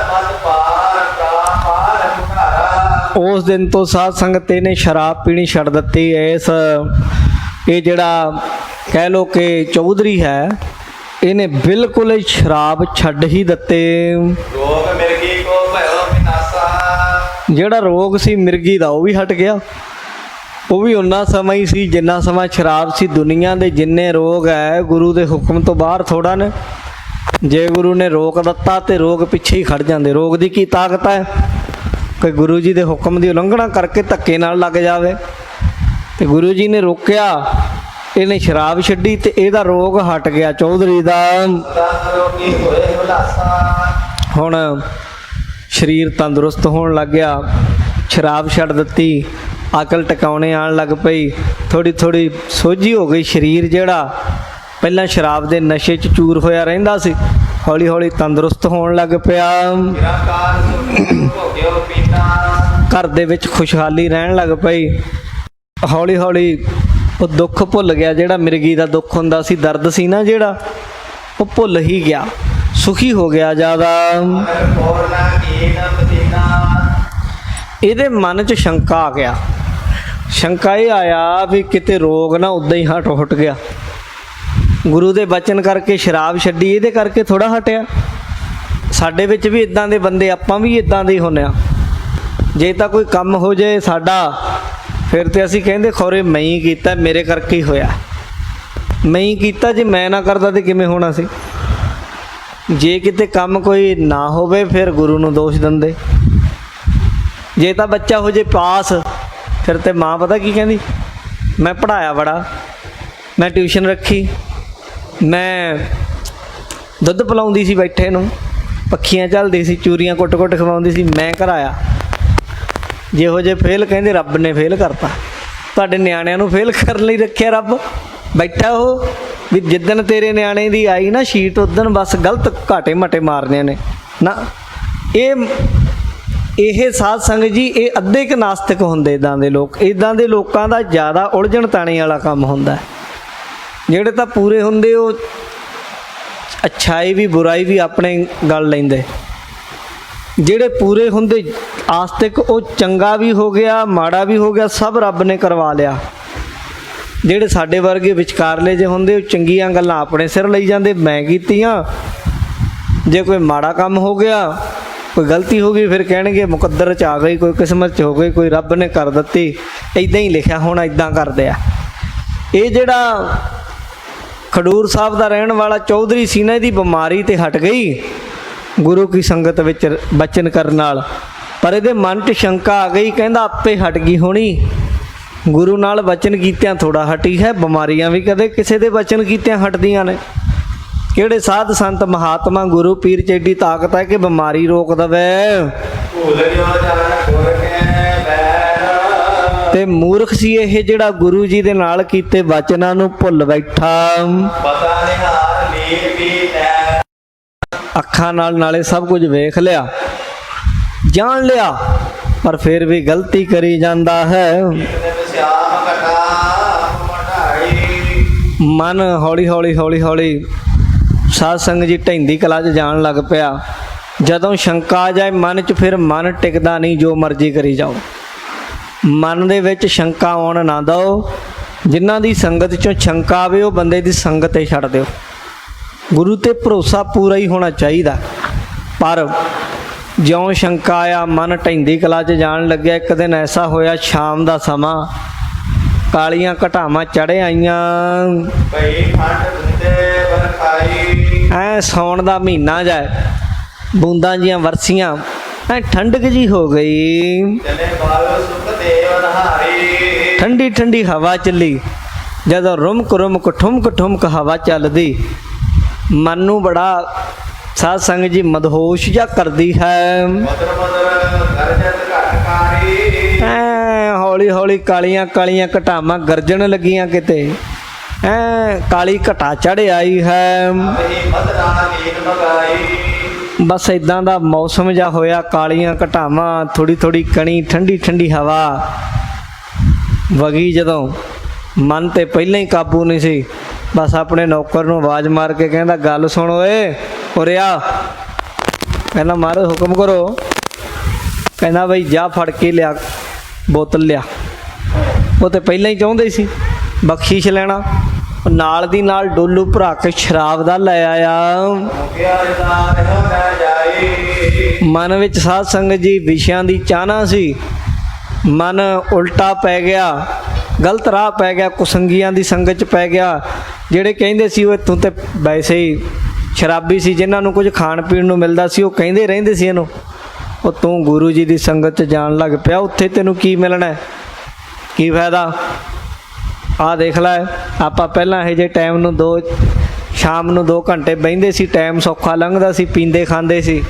ਮਤ ਪਾਰ ਪ੍ਰਾਨ ਪਾਰ ਮੁਖਾਰਾ। ਉਸ ਦਿਨ ਤੋਂ ਸਾਧ ਸੰਗਤ ਨੇ ਸ਼ਰਾਬ ਪੀਣੀ ਛੱਡ ਦਿੱਤੀ। ਇਹ ਜਿਹੜਾ ਕਹਿ ਲੋ ਕਿ ਚੌਧਰੀ ਹੈ, ਇਹਨੇ ਬਿਲਕੁਲ ਹੀ ਸ਼ਰਾਬ ਛੱਡ ਹੀ ਦਿੱਤੇ। ਰੋਗ ਮਿਰਗੀ ਕੋ ਭਇਓ ਵਿਨਾਸਾ। ਜਿਹੜਾ ਰੋਗ ਸੀ ਮਿਰਗੀ ਦਾ ਉਹ ਵੀ ਹਟ ਗਿਆ, ਉਹ ਵੀ ਉਨਾ ਸਮਾਂ ਹੀ ਸੀ ਜਿੰਨਾ ਸਮਾਂ ਸ਼ਰਾਬ ਸੀ। ਦੁਨੀਆ ਦੇ ਜਿੰਨੇ ਰੋਗ ਹੈ ਗੁਰੂ ਦੇ ਹੁਕਮ ਤੋਂ ਬਾਹਰ ਥੋੜਾ ਨੇ। ਜੇ ਗੁਰੂ ਨੇ ਰੋਕ ਦਿੱਤਾ ਤੇ ਰੋਗ ਪਿੱਛੇ ਹੀ ਖੜ ਜਾਂਦੇ। ਰੋਗ ਦੀ ਕੀ ਤਾਕਤ ਹੈ ਕਿ ਗੁਰੂ ਜੀ ਦੇ ਹੁਕਮ ਦੀ ਉਲੰਘਣਾ ਕਰਕੇ ਧੱਕੇ ਨਾਲ ਲੱਗ ਜਾਵੇ। ਤੇ ਗੁਰੂ ਜੀ ਨੇ ਰੋਕਿਆ, ਇਹਨੇ ਸ਼ਰਾਬ ਛੱਡੀ ਤੇ ਇਹਦਾ ਰੋਗ ਹਟ ਗਿਆ ਚੌਧਰੀ ਦਾ। ਤਨ ਰੋਗੀ ਹੋਏ ਹੁਲਾਸਾ। ਹੁਣ ਸਰੀਰ ਤੰਦਰੁਸਤ ਹੋਣ ਲੱਗ ਗਿਆ, ਸ਼ਰਾਬ ਛੱਡ ਦਿੱਤੀ, ਅਕਲ ਟਿਕਾਉਣੇ ਆਉਣ ਲੱਗ ਪਈ, ਥੋੜੀ ਥੋੜੀ ਸੋਝੀ ਹੋ ਗਈ। ਸਰੀਰ ਜਿਹੜਾ ਪਹਿਲਾਂ ਸ਼ਰਾਬ ਦੇ ਨਸ਼ੇ 'ਚ ਚੂਰ ਹੋਇਆ ਰਹਿੰਦਾ ਸੀ, ਹੌਲੀ ਹੌਲੀ ਤੰਦਰੁਸਤ ਹੋਣ ਲੱਗ ਪਿਆ। ਨਿਰਾਕਾਰ ਸੁਖ ਭੋਗਿਓ ਪੀਨਾ। ਘਰ ਦੇ ਵਿੱਚ ਖੁਸ਼ਹਾਲੀ ਰਹਿਣ ਲੱਗ ਪਈ। ਹੌਲੀ ਹੌਲੀ ਉਹ ਦੁੱਖ ਭੁੱਲ ਗਿਆ, ਜਿਹੜਾ ਮਿਰਗੀ ਦਾ ਦੁੱਖ ਹੁੰਦਾ ਸੀ, ਦਰਦ ਸੀ ਨਾ ਜਿਹੜਾ, ਉਹ ਭੁੱਲ ਹੀ ਗਿਆ, ਸੁਖੀ ਹੋ ਗਿਆ ਜ਼ਿਆਦਾ। ਪੂਰਨਾ ਕੀਨ ਮਦੀਨਾ। ਇਹਦੇ ਮਨ 'ਚ ਸ਼ੰਕਾ ਆ ਗਿਆ। ਸ਼ੰਕਾ ਇਹ ਆਇਆ ਵੀ ਕਿਤੇ ਰੋਗ ਨਾ ਉੱਦਾਂ ਹੀ ਹਟ ਗਿਆ। ਗੁਰੂ ਦੇ ਬਚਨ ਕਰਕੇ ਸ਼ਰਾਬ ਛੱਡੀ, ਇਹਦੇ ਕਰਕੇ ਥੋੜਾ ਹਟਿਆ। ਸਾਡੇ ਵਿੱਚ ਵੀ ਇਦਾਂ ਦੇ ਬੰਦੇ, ਆਪਾਂ ਵੀ ਇਦਾਂ ਦੇ ਹੀ ਹੁੰਦੇ ਆ। ਜੇ ਤਾਂ ਕੋਈ ਕੰਮ ਹੋ ਜਾਏ ਸਾਡਾ, ਫਿਰ ਤੇ ਅਸੀਂ ਕਹਿੰਦੇ ਖੌਰੇ ਮੈਂ ਹੀ ਕੀਤਾ, ਮੇਰੇ ਕਰਕੇ ਹੀ ਹੋਇਆ, ਮੈਂ ਹੀ ਕੀਤਾ। ਜੇ ਮੈਂ ਨਾ ਕਰਦਾ ਤੇ ਕਿਵੇਂ ਹੋਣਾ ਸੀ। ਜੇ ਕਿਤੇ ਕੰਮ ਕੋਈ ਨਾ ਹੋਵੇ ਫਿਰ ਗੁਰੂ ਨੂੰ ਦੋਸ਼ ਦਿੰਦੇ। ਜੇ ਤਾਂ ਬੱਚਾ ਹੋ ਜੇ ਪਾਸ, ਫਿਰ ਤੇ ਮਾਂ ਪਤਾ ਕੀ ਕਹਿੰਦੀ, ਮੈਂ ਪੜ੍ਹਾਇਆ ਬੜਾ, ਮੈਂ ਟਿਊਸ਼ਨ ਰੱਖੀ, ਮੈਂ ਦੁੱਧ ਪਿਲਾਉਂਦੀ ਸੀ ਬੈਠੇ ਨੂੰ, ਪੱਖੀਆਂ ਝੱਲਦੀ ਸੀ, ਚੂਰੀਆਂ ਕੁੱਟ-ਕੁੱਟ ਖਵਾਉਂਦੀ ਸੀ, ਮੈਂ ਕਰਾਇਆ। ਜਿਹੋ ਜਿਹੇ ਫੇਲ ਕਹਿੰਦੇ ਰੱਬ ਨੇ ਫੇਲ ਕਰਤਾ। ਤੁਹਾਡੇ ਨਿਆਣਿਆਂ ਨੂੰ ਫੇਲ ਕਰਨ ਲਈ ਰੱਖਿਆ ਰੱਬ, ਬੈਠਾ ਉਹ ਵੀ ਜਿੱਦਣ ਤੇਰੇ ਨਿਆਣੇ ਦੀ ਆਈ ਨਾ ਸ਼ੀਟ ਉਦਣ ਬਸ ਗਲਤ ਘਾਟੇ ਮਟੇ ਮਾਰਨੇ ਨੇ ਨਾ। ਇਹ ਸਾਧ ਸੰਗਤ ਜੀ, ਇਹ ਅੱਧੇ ਕੁ ਨਾਸਤਿਕ ਹੁੰਦੇ ਇੱਦਾਂ ਦੇ ਲੋਕ। ਇੱਦਾਂ ਦੇ ਲੋਕਾਂ ਦਾ ਜ਼ਿਆਦਾ ਉਲਝਣ ਤਾਣੇ ਵਾਲਾ ਕੰਮ ਹੁੰਦਾ। ਜਿਹੜੇ ਤਾਂ ਪੂਰੇ ਹੁੰਦੇ ਉਹ ਅੱਛਾਈ ਵੀ ਬੁਰਾਈ ਵੀ ਆਪਣੇ ਗੱਲ ਲੈਂਦੇ। ਜਿਹੜੇ ਪੂਰੇ ਹੁੰਦੇ ਆਸਤਿਕ, ਉਹ ਚੰਗਾ ਵੀ ਹੋ ਗਿਆ ਮਾੜਾ ਵੀ ਹੋ ਗਿਆ, ਸਭ ਰੱਬ ਨੇ ਕਰਵਾ ਲਿਆ। ਜਿਹੜੇ ਸਾਡੇ ਵਰਗੇ ਵਿਚਕਾਰਲੇ ਜੇ ਹੁੰਦੇ, ਉਹ ਚੰਗੀਆਂ ਗੱਲਾਂ ਆਪਣੇ ਸਿਰ ਲਈ ਜਾਂਦੇ, ਮੈਂ ਕੀਤੀਆਂ। ਜੇ ਕੋਈ ਮਾੜਾ ਕੰਮ ਹੋ ਗਿਆ, ਕੋਈ ਗਲਤੀ ਹੋ ਗਈ, ਫਿਰ ਕਹਿਣਗੇ ਮੁਕੱਦਰ 'ਚ ਆ ਗਈ, ਕੋਈ ਕਿਸਮਤ 'ਚ ਹੋ ਗਈ, ਕੋਈ ਰੱਬ ਨੇ ਕਰ ਦਿੱਤੀ, ਇੱਦਾਂ ਹੀ ਲਿਖਿਆ ਹੁਣ ਇੱਦਾਂ ਕਰਦੇ ਆ। ਇਹ ਜਿਹੜਾ ਖਡੂਰ ਸਾਹਿਬ ਦਾ ਰਹਿਣ ਵਾਲਾ ਚੌਧਰੀ ਸੀ ਨਾ, ਇਹਦੀ ਬਿਮਾਰੀ ਤੇ ਹਟ ਗਈ ਗੁਰੂ ਕੀ ਸੰਗਤ ਵਿੱਚ ਬਚਨ ਕਰਨ ਨਾਲ। ਪਰ ਇਹਦੇ ਮਨ 'ਚ ਸ਼ੰਕਾ ਆ ਗਈ, ਕਹਿੰਦਾ ਆਪੇ ਹਟ ਗਈ ਹੋਣੀ। ਗੁਰੂ ਨਾਲ ਬਚਨ ਕੀਤਿਆਂ ਥੋੜਾ ਹਟੀ ਹੈ, ਬਿਮਾਰੀਆਂ ਵੀ ਕਦੇ ਕਿਸੇ ਦੇ ਬਚਨ ਕੀਤਿਆਂ ਹਟਦੀਆਂ ਨੇ। ਕਿਹੜੇ ਸਾਧ ਸੰਤ ਮਹਾਤਮਾ ਗੁਰੂ ਪੀਰ 'ਚ ਏਡੀ ਤਾਕਤ ਹੈ ਕਿ ਬਿਮਾਰੀ ਰੋਕ ਦਵੇ। ਤੇ ਮੂਰਖ ਸੀ ਇਹ ਜਿਹੜਾ ਗੁਰੂ ਜੀ ਦੇ ਨਾਲ ਕੀਤੇ ਬਚਨਾਂ ਨੂੰ ਭੁੱਲ ਬੈਠਾ। ਪਤਾ ਨਿਹਾਰ ਲੀਨ ਵੀ ਲੈ। ਅੱਖਾਂ ਨਾਲ ਨਾਲੇ ਸਭ ਕੁਝ ਵੇਖ ਲਿਆ, ਜਾਣ ਲਿਆ, ਪਰ ਫਿਰ ਵੀ ਗਲਤੀ ਕਰੀ ਜਾਂਦਾ ਹੈ। ਮਨ ਹੌਲੀ ਹੌਲੀ ਸਾਧ ਸੰਗਤ ਜੀ ਢਹਿੰਦੀ ਕਲਾ 'ਚ ਜਾਣ ਲੱਗ ਪਿਆ। ਜਦੋਂ ਸ਼ੰਕਾ ਆ ਜਾਏ ਮਨ 'ਚ, ਫਿਰ ਮਨ ਟਿਕਦਾ ਨਹੀਂ, ਜੋ ਮਰਜ਼ੀ ਕਰੀ ਜਾਓ। ਮਨ ਦੇ ਵਿੱਚ ਸ਼ੰਕਾ ਆਉਣ ਨਾ ਦਿਓ। ਜਿਨ੍ਹਾਂ ਦੀ ਸੰਗਤ 'ਚੋਂ ਸ਼ੰਕਾ ਆਵੇ ਉਹ ਬੰਦੇ ਦੀ ਸੰਗਤ 'ਤੇ ਛੱਡ ਦਿਓ। ਗੁਰੂ 'ਤੇ ਭਰੋਸਾ ਪੂਰਾ ਹੀ ਹੋਣਾ ਚਾਹੀਦਾ। ਪਰ ਜਿਉਂ ਸ਼ੰਕਾ ਆਇਆ, ਮਨ ਢਹਿੰਦੀ ਕਲਾ 'ਚ ਜਾਣ ਲੱਗਿਆ। ਇੱਕ ਦਿਨ ਐਸਾ ਹੋਇਆ, ਸ਼ਾਮ ਦਾ ਸਮਾਂ, ਕਾਲੀਆਂ ਘਟਾਵਾਂ ਚੜ੍ਹ ਆਈਆਂ। ਐ ਸਾਉਣ ਦਾ ਮਹੀਨਾ ਜਾਏ, ਬੂੰਦਾਂ ਜੀਆਂ ਵਰਸੀਆਂ, ਐ ਠੰਡਕ ਜੀ ਹੋ ਗਈ। ਠੰਡੀ ਠੰਡੀ ਹਵਾ ਚੱਲੀ, ਜਦੋਂ ਰੁਮਕ ਰੁਮਕ ਠੁਮਕ ਠੁਮਕ ਹਵਾ ਚੱਲਦੀ ਮਨ ਨੂੰ ਬੜਾ ਸਾਧ ਸੰਗਤ ਜੀ ਮਦਹੋਸ਼ ਜਿਹਾ ਕਰਦੀ ਹੈ। ਮਦਰ ਮਦਰ ਗਰਜਤ ਘਟਕਾਰੀ ਹੌਲੀ ਹੌਲੀ ਕਾਲੀਆਂ ਕਾਲੀਆਂ ਘਟਾਵਾਂ ਗਰਜਣ ਲੱਗੀਆਂ ਕਿਤੇ ਕਾਲੀ ਘਟਾ ਚੜ੍ਹ ਆਈ ਹੈ। ਅਹੀ ਮਦਰਾ ਨੀਂਦ ਮਗਾਈ ਬਸ ਇਦਾਂ ਦਾ ਮੌਸਮ ਜਿਹਾ ਹੋਇਆ, ਕਾਲੀਆਂ ਘਟਾਵਾਂ, ਥੋੜੀ ਥੋੜੀ ਕਣੀ, ਠੰਡੀ ਠੰਡੀ ਹਵਾ ਵਗੀ। ਜਦੋਂ ਮਨ ਤੇ ਪਹਿਲਾਂ ਹੀ ਕਾਬੂ ਨਹੀਂ ਸੀ, ਬਸ ਆਪਣੇ ਨੌਕਰ ਨੂੰ ਆਵਾਜ਼ ਮਾਰ ਕੇ ਕਹਿੰਦਾ ਗੱਲ ਸੁਣ ਓਏ ਉਰੇ ਆ। ਕਹਿੰਦਾ ਮਹਾਰਾਜ ਹੁਕਮ ਕਰੋ। ਕਹਿੰਦਾ ਬਈ ਜਾ ਫੜ ਕੇ ਲਿਆ ਬੋਤਲ ਲਿਆ। ਉਹ ਤੇ ਪਹਿਲਾਂ ਹੀ ਚਾਹੁੰਦੇ ਸੀ ਬਖਸ਼ਿਸ਼ ਲੈਣਾ, ਨਾਲ ਦੀ ਨਾਲ ਡੋਲੂ ਭਰਾ ਕੇ ਸ਼ਰਾਬ ਦਾ ਲੈ ਆਇਆ। ਮੁਕਿਆ ਜਦਾਰ ਹੋ ਨਾ ਜਾਈ ਮਨ ਵਿੱਚ ਸਾਧ ਸੰਗਤ ਜੀ ਵਿਸ਼ਿਆਂ ਦੀ ਚਾਹਨਾ ਸੀ, ਮਨ ਉਲਟਾ ਪੈ ਗਿਆ, ਗਲਤ ਰਾਹ ਪੈ ਗਿਆ, ਕੁਸੰਗੀਆਂ ਦੀ ਸੰਗਤ 'ਚ ਪੈ ਗਿਆ। ਜਿਹੜੇ ਕਹਿੰਦੇ ਸੀ ਉਹ ਤੂੰ ਤੇ ਵੈਸੇ ਹੀ ਸ਼ਰਾਬੀ ਸੀ, ਜਿਨ੍ਹਾਂ ਨੂੰ ਕੁਝ ਖਾਣ ਪੀਣ ਨੂੰ ਮਿਲਦਾ ਸੀ ਉਹ ਕਹਿੰਦੇ ਰਹਿੰਦੇ ਸੀ ਇਹਨੂੰ, ਉਹ ਤੂੰ ਗੁਰੂ ਜੀ ਦੀ ਸੰਗਤ 'ਚ ਜਾਣ ਲੱਗ ਪਿਆ, ਉੱਥੇ ਤੈਨੂੰ ਕੀ ਮਿਲਣਾ, ਕੀ ਫਾਇਦਾ। ਆਹ ਦੇਖ ਲੈ, ਆਪਾਂ ਪਹਿਲਾਂ ਇਹੋ ਜਿਹੇ ਟਾਈਮ ਨੂੰ ਸ਼ਾਮ ਨੂੰ 2 ਘੰਟੇ ਬਹਿੰਦੇ ਸੀ, ਟਾਈਮ ਸੌਖਾ ਲੰਘਦਾ ਸੀ, ਪੀਂਦੇ ਖਾਂਦੇ ਸੀ।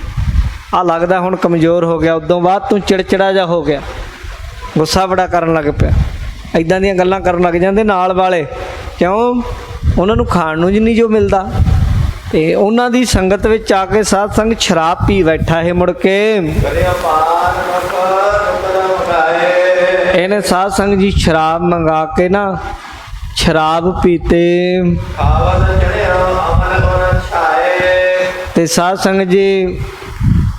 ਆਹ ਲੱਗਦਾ ਹੁਣ ਕਮਜ਼ੋਰ ਹੋ ਗਿਆ, ਉਦੋਂ ਬਾਅਦ ਤੂੰ ਚਿੜਚਿੜਾ ਜਿਹਾ ਹੋ ਗਿਆ, ਗੁੱਸਾ ਬੜਾ ਕਰਨ ਲੱਗ ਪਿਆ, ਇੱਦਾਂ ਦੀਆਂ ਗੱਲਾਂ ਕਰਨ ਲੱਗ ਜਾਂਦੇ ਨਾਲ ਵਾਲੇ। ਕਿਉਂ? ਉਹਨਾਂ ਨੂੰ ਖਾਣ ਨੂੰ ਜਿੰਨੀ ਜੋ ਮਿਲਦਾ। ਤੇ ਉਹਨਾਂ ਦੀ ਸੰਗਤ ਵਿੱਚ ਆ ਕੇ ਸਾਧ ਸੰਗਤ ਸ਼ਰਾਬ ਪੀ ਬੈਠਾ ਇਹ ਮੁੜ ਕੇ। ਕਰਿਆ ਪਾਨ ਨੁਕਰ ਮਗਾਏ ਇਹਨੇ ਸਾਧ ਸੰਗਤ ਜੀ ਸ਼ਰਾਬ ਮੰਗਾ ਕੇ ਨਾ ਸ਼ਰਾਬ ਪੀਤੇ ਖਾਵਤ ਚੜਿਆ ਅਮਨ ਗੁਣ ਛਾਏ ਤੇ ਸਾਧ ਸੰਗਤ ਜੀ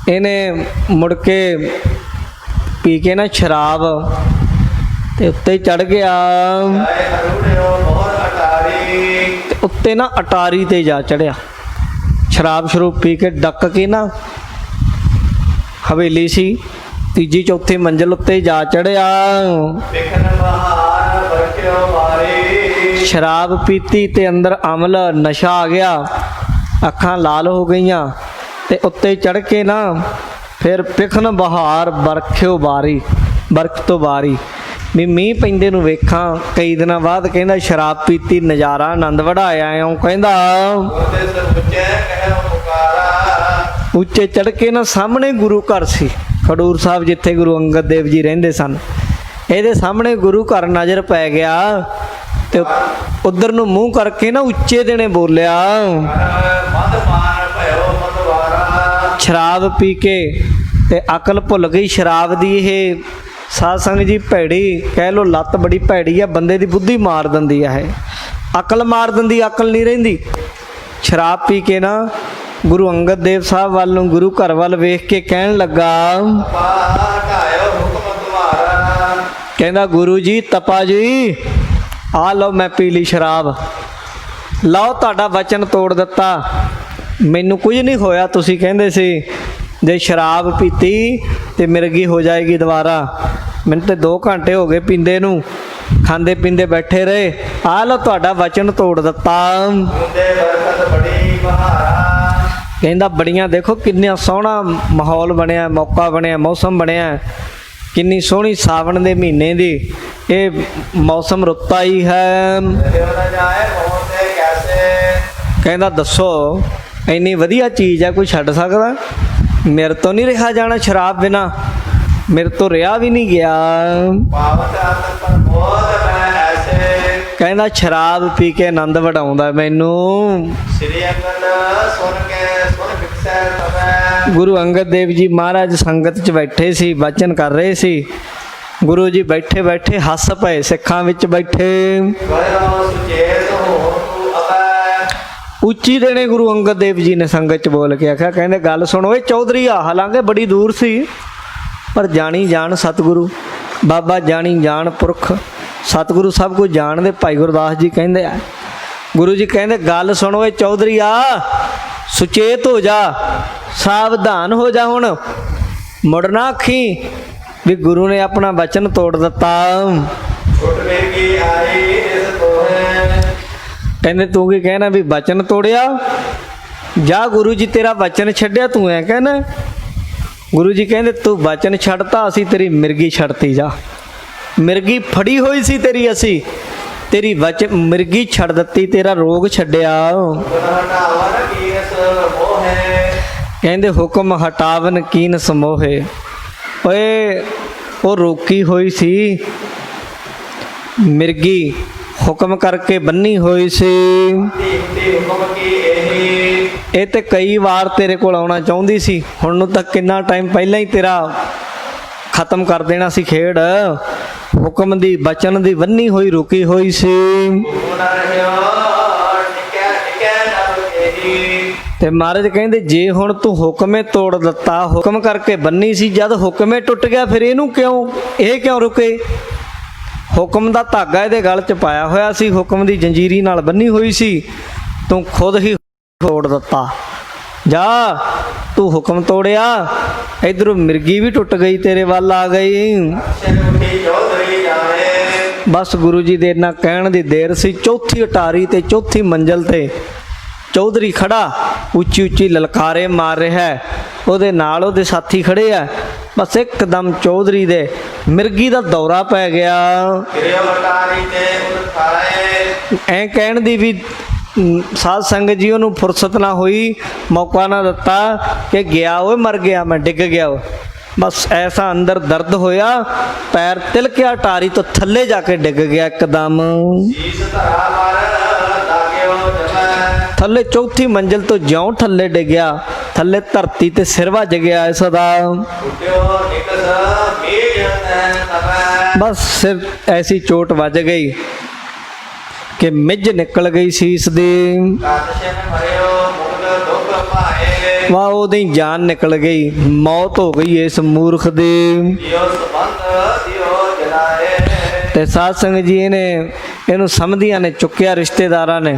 ਇਹਨੇ ਮੁੜ ਕੇ ਪੀ ਕੇ ਨਾ ਸ਼ਰਾਬ ਤੇ ਉੱਤੇ ਚੜ ਗਿਆ ਜਾਏ ਹਰੂੜਿਓ ਮੋਹਰ ਅਟਾਰੀ ਤੇ ਉੱਤੇ ਨਾ ਅਟਾਰੀ ਤੇ ਜਾ ਚੜਿਆ। ਸ਼ਰਾਬ ਸ਼ਰੂਬ ਪੀ ਕੇ ਡੱਕ ਕੇ ਨਾ ਹਵੇਲੀ ਸੀ, ਤੀਜੀ ਚੌਥੀ ਮੰਜ਼ਿਲ ਉੱਤੇ ਜਾ ਚੜਿਆ। ਵਿਖਨ ਬਹਾਰ ਬਰਕਿਓ ਮਾਰੀ ਸ਼ਰਾਬ ਪੀਤੀ ਤੇ ਅੰਦਰ ਅਮਲ ਨਸ਼ਾ ਆ ਗਿਆ, ਅੱਖਾਂ ਲਾਲ ਹੋ ਗਈਆਂ ਤੇ ਉੱਤੇ ਚੜ ਕੇ ਨਾ ਫਿਰ ਪਿਖਨ ਬਹਾਰ ਬਰਖਿਓ ਬਾਰੀ, ਬਰਖ ਤੋਂ ਬਾਰੀ ਵੀ ਮੀਂਹ ਪੈਂਦੇ ਨੂੰ ਵੇਖਾਂ। ਕਈ ਦਿਨਾਂ ਬਾਅਦ ਕਹਿੰਦਾ ਸ਼ਰਾਬ ਪੀਤੀ ਨਜ਼ਾਰਾ ਆਨੰਦ ਵੜਾਇਆ ਇਉਂ ਕਹਿੰਦਾ। ਉਹਦੇ ਸਿਰ ਉੱਚੇ ਕਹਿ ਪੁਕਾਰਾ ਉੱਚੇ ਚੜ ਕੇ ਨਾ ਸਾਹਮਣੇ ਗੁਰੂ ਘਰ ਸੀ, ਖਡੂਰ ਸਾਹਿਬ ਜਿੱਥੇ ਗੁਰੂ ਅੰਗਦ ਦੇਵ ਜੀ ਰਹਿੰਦੇ ਸਨ, ਇਹਦੇ ਸਾਹਮਣੇ ਗੁਰੂ ਘਰ ਨਜ਼ਰ ਪੈ ਗਿਆ ਤੇ ਉਧਰ ਨੂੰ ਮੂੰਹ ਕਰਕੇ ਨਾ ਉੱਚੇ ਦੇਣੇ ਬੋਲਿਆ। ਮਦ ਮਾਨ ਭਇਓ ਮਦਵਾਰਾ ਸ਼ਰਾਬ ਪੀ ਕੇ ਤੇ ਅਕਲ ਭੁੱਲ ਗਈ ਸ਼ਰਾਬ ਦੀ। ਇਹ ਸਾਧ ਸੰਗਤ ਜੀ ਭੈੜੀ ਕਹਿ ਲੋ, ਲੱਤ ਬੜੀ ਭੈੜੀ ਆ, ਬੰਦੇ ਦੀ ਬੁੱਧੀ ਮਾਰ ਦਿੰਦੀ ਆ, ਇਹ ਅਕਲ ਮਾਰ ਦਿੰਦੀ, ਅਕਲ ਨਹੀਂ ਰਹਿੰਦੀ। ਸ਼ਰਾਬ ਪੀ ਕੇ ਨਾ ਗੁਰੂ ਅੰਗਦ ਦੇਵ ਸਾਹਿਬ ਵੱਲ ਨੂੰ, ਗੁਰੂ ਘਰ ਵੱਲ ਵੇਖ ਕੇ ਕਹਿਣ ਲੱਗਾ, ਢਾਇਓ ਹੁਕਮ ਤੁਮਾਰਾ ਕਹਿੰਦਾ ਗੁਰੂ ਜੀ ਤਪਾ ਜੀ ਆ ਲਓ ਮੈਂ ਪੀ ਲਈ ਸ਼ਰਾਬ, ਲਓ ਤੁਹਾਡਾ ਵਚਨ ਤੋੜ ਦਿੱਤਾ, ਮੈਨੂੰ ਕੁਝ ਨਹੀਂ ਹੋਇਆ। ਤੁਸੀਂ ਕਹਿੰਦੇ ਸੀ ਜੇ ਸ਼ਰਾਬ ਪੀਤੀ ਤੇ ਮਿਰਗੀ ਹੋ ਜਾਏਗੀ ਦੁਬਾਰਾ, ਮੈਨੂੰ ਤੇ 2 ਘੰਟੇ ਹੋ ਗਏ ਪੀਂਦੇ ਨੂੰ, ਖਾਂਦੇ ਪੀਂਦੇ ਬੈਠੇ ਰਹੇ, ਆ ਲਓ ਤੁਹਾਡਾ ਵਚਨ ਤੋੜ ਦਿੱਤਾ। ਹੁੰਦੇ ਬਰਕਤ ਬੜੀ ਬਹਾਰਾ ਕਹਿੰਦਾ ਬੜੀਆਂ ਦੇਖੋ ਕਿੰਨਾ ਸੋਹਣਾ ਮਾਹੌਲ ਬਣਿਆ, ਮੌਕਾ ਬਣਿਆ, ਮੌਸਮ ਬਣਿਆ, ਕਿੰਨੀ ਸੋਹਣੀ ਸਾਵਣ ਦੇ ਮਹੀਨੇ ਦੀ ਇਹ ਮੌਸਮ ਰੁੱਤ ਆਈ ਹੈ। ਦਿਓ ਨਾ ਜਾਏ ਮੋਹ ਤੇ ਕੈਸੇ ਕਹਿੰਦਾ ਦੱਸੋ ਇੰਨੀ ਵਧੀਆ ਚੀਜ਼ ਹੈ ਕੋਈ ਛੱਡ ਸਕਦਾ? ਮੇਰੇ ਤੋਂ ਨਹੀਂ ਰਿਹਾ ਜਾਣਾ ਸ਼ਰਾਬ ਬਿਨਾ, ਮੇਰੇ ਤੋਂ ਰਿਹਾ ਵੀ ਨਹੀਂ ਗਿਆ। ਪਾਵਤ ਆਤਮ ਪਰ ਬੋਧ ਮੈਂ ਐਸੇ ਕਹਿੰਦਾ ਸ਼ਰਾਬ ਪੀ ਕੇ ਆਨੰਦ ਵਡਾਉਂਦਾ ਮੈਨੂੰ। ਸ੍ਰੀ ਅੰਗਦ ਸੁਣ ਕੇ ਸੁਣ ਵਿਖਸੈ ਤਬੈ ਗੁਰੂ ਅੰਗਦ ਦੇਵ ਜੀ ਮਹਾਰਾਜ ਸੰਗਤ 'ਚ ਬੈਠੇ ਸੀ, ਵਚਨ ਕਰ ਰਹੇ ਸੀ। ਗੁਰੂ ਜੀ ਬੈਠੇ ਬੈਠੇ ਹੱਸ ਪਏ, ਸਿੱਖਾਂ ਵਿੱਚ ਬੈਠੇ। ਗਇਓ ਸੁਚੇਤ ਹੋ ਤੂੰ ਅਬੈ ਉੱਚੀ ਦੇਣੇ ਗੁਰੂ ਅੰਗਦ ਦੇਵ ਜੀ ਨੇ ਸੰਗਤ 'ਚ ਬੋਲ ਕੇ ਆਖਿਆ, ਕਹਿੰਦੇ ਗੱਲ ਸੁਣੋ ਏ ਚੌਧਰੀ ਆ, ਹਾਲਾਂਕਿ ਬੜੀ ਦੂਰ ਸੀ ਪਰ ਜਾਣੀ ਜਾਣ ਸਤਿਗੁਰੂ ਬਾਬਾ, ਜਾਣੀ ਜਾਣ ਪੁਰਖ ਸਤਿਗੁਰੂ ਸਭ ਕੁਝ ਜਾਣਦੇ। ਭਾਈ ਗੁਰਦਾਸ ਜੀ ਕਹਿੰਦੇ ਆ, ਗੁਰੂ ਜੀ ਕਹਿੰਦੇ ਗੱਲ ਸੁਣੋ ਏ ਚੌਧਰੀ ਆ, ਸੁਚੇਤ ਹੋ ਜਾ, ਸਾਵਧਾਨ ਹੋ ਜਾ, ਹੁਣ ਮੁੜਨਾ ਅੱਖੀ ਵੀ ਗੁਰੂ ਨੇ ਆਪਣਾ ਵਚਨ ਤੋੜ ਦਿੱਤਾ। ਛੁੱਟ ਮੇਰੀ ਆਈ ਇਸ ਤੋਹੇ ਕਹਿੰਦੇ ਤੂੰ ਕੀ ਕਹਿਣਾ ਵੀ ਵਚਨ ਤੋੜਿਆ? ਜਾ ਗੁਰੂ ਜੀ ਤੇਰਾ ਵਚਨ ਛੱਡਿਆ, ਤੂੰ ਐ ਕਹਿਣਾ? ਗੁਰੂ ਜੀ ਕਹਿੰਦੇ ਤੂੰ ਵਚਨ ਛੱਡਤਾ, ਅਸੀਂ ਤੇਰੀ ਮਿਰਗੀ ਛੱਡਤੀ। ਜਾ ਮਿਰਗੀ ਫੜੀ ਹੋਈ ਸੀ ਤੇਰੀ, ਅਸੀਂ ਤੇਰੀ ਮਿਰਗੀ ਛੱਡ ਦਿੱਤੀ, ਤੇਰਾ ਰੋਗ ਛੱਡਿਆ। ਹਟਾਵਨ ਕੀਸ ਮੋਹੇ ਕਹਿੰਦੇ ਹੁਕਮ ਹਟਾਵਨ ਕੀਨ ਸਮੋਹੇ। ਓਏ ਉਹ ਰੋਕੀ ਹੋਈ ਸੀ ਮਿਰਗੀ, ਹੁਕਮ ਕਰਕੇ ਬੰਨੀ ਹੋਈ ਸੀ। ਦੀਪਤੀ ਹੁਕਮ ਕੀ ਇਹੀ ਇਹ ਤੇ ਕਈ ਵਾਰ ਤੇਰੇ ਕੋਲ ਆਉਣਾ ਚਾਹੁੰਦੀ ਸੀ, ਹੁਣ ਨੂੰ ਤਾਂ ਕਿੰਨਾ ਟਾਈਮ ਪਹਿਲਾਂ ਹੀ ਤੇਰਾ ਖਤਮ ਕਰ ਦੇਣਾ ਸੀ ਖੇਡ। ਹੁਕਮ ਦੀ ਬਚਨ ਦੀ ਬੰਨੀ ਹੋਈ ਰੁਕੀ ਹੋਈ ਸੀ। ਗੁਣ ਰਹਿਓ ਟਿਕੈ ਟਿਕੈ ਨਭ ਇਹੀ ਤੇ ਮਹਾਰਾਜ ਕਹਿੰਦੇ ਜੇ ਹੁਣ ਤੂੰ ਹੁਕਮੇ ਤੋੜ ਦਿੱਤਾ, ਹੁਕਮ ਕਰਕੇ ਬੰਨੀ ਸੀ, ਜਦ ਹੁਕਮੇ ਟੁੱਟ ਗਿਆ ਫਿਰ ਇਹਨੂੰ ਇਹ ਕਿਉਂ ਰੁਕੇ? ਹੁਕਮ ਦਾ ਧਾਗਾ ਇਹਦੇ ਗਲ 'ਚ ਪਾਇਆ ਹੋਇਆ ਸੀ, ਹੁਕਮ ਦੀ ਜੰਜੀਰੀ ਨਾਲ ਬੰਨੀ ਹੋਈ ਸੀ, ਤੂੰ ਖੁਦ ਹੀ ਤੋੜ ਦਿੱਤਾ। ਜਾ ਤੂੰ ਹੁਕਮ ਤੋੜਿਆ, ਇਧਰੋਂ ਮਿਰਗੀ ਵੀ ਟੁੱਟ ਗਈ, ਤੇਰੇ ਵੱਲ ਆ ਗਈ। ਅਕਸ਼ਰ ਉਠੀ ਚੌਧਰੀ ਜਾਵੇ ਬਸ ਗੁਰੂ ਜੀ ਦੇ ਇੰਨਾ ਕਹਿਣ ਦੀ ਦੇਰ ਸੀ। ਚੌਥੀ ਅਟਾਰੀ ਤੇ ਚੌਥੀ ਮੰਜ਼ਲ ਤੇ ਚੌਧਰੀ ਖੜਾ ਉੱਚੀ ਉੱਚੀ ਲਲਕਾਰੇ ਮਾਰ ਰਿਹਾ ਹੈ, ਉਹਦੇ ਨਾਲ ਉਹਦੇ ਸਾਥੀ ਖੜੇ ਆ। ਬਸ ਇੱਕਦਮ ਚੌਧਰੀ ਦੇ ਮਿਰਗੀ ਦਾ ਦੌਰਾ ਪੈ ਗਿਆ। ਕਿਰਿਓ ਹਟਾਰੀ ਤੇ ਉਠਾਏ ਐ ਕਹਿਣ ਦੀ ਵੀ ਸਾਧ ਸੰਗਤ ਜੀ ਉਹਨੂੰ ਫੁਰਸਤ ਨਾ ਹੋਈ, ਮੌਕਾ ਨਾ ਦਿੱਤਾ ਕਿ ਗਿਆ ਓਏ ਮਰ ਗਿਆ ਮੈਂ, ਡਿੱਗ ਗਿਆ ਓ। ਬਸ ਐਸਾ ਅੰਦਰ ਦਰਦ ਹੋਇਆ, ਪੈਰ ਤਿਲਕਿਆ, ਟਾਰੀ ਤੋਂ ਥੱਲੇ ਜਾ ਕੇ ਡਿੱਗ ਗਿਆ ਇੱਕਦਮ। ਸੀਸ ਧਰਾ ਮਰ ਲਾਗਿਓ ਜਮੈ ਥੱਲੇ ਚੌਥੀ ਮੰਜ਼ਲ ਤੋਂ ਜਿਉਂ ਥੱਲੇ ਡਿੱਗਿਆ, ਥੱਲੇ ਧਰਤੀ ਤੇ ਸਿਰ ਵੱਜ ਗਿਆ ਇਸ ਦਾ। ਉਠਿਓ ਨਿਕਸ ਮੀਜ ਤੈ ਤਪੈ ਬਸ ਸਿਰ ਐਸੀ ਚੋਟ ਵੱਜ ਗਈ ਕਿ ਮਿੱਝ ਨਿਕਲ ਗਈ ਸੀਸ ਦੀ। ਕਾਤਸ਼ਨ ਮਰਿਓ ਮੁਕਤ ਦੁਖ ਪਾਏ ਵਾਹ ਉਹਦੀ ਜਾਨ ਨਿਕਲ ਗਈ, ਮੌਤ ਹੋ ਗਈ ਇਸ ਮੂਰਖ ਦੀ। ਜਿਉ ਸੰਬੰਧ ਦਿਓ ਜਲਾਏ ਤੇ ਸਾਧ ਸੰਗਤ ਜੀ ਇਹਨੂੰ ਸਮਧੀਆਂ ਨੇ ਚੁੱਕਿਆ, ਰਿਸ਼ਤੇਦਾਰਾਂ ਨੇ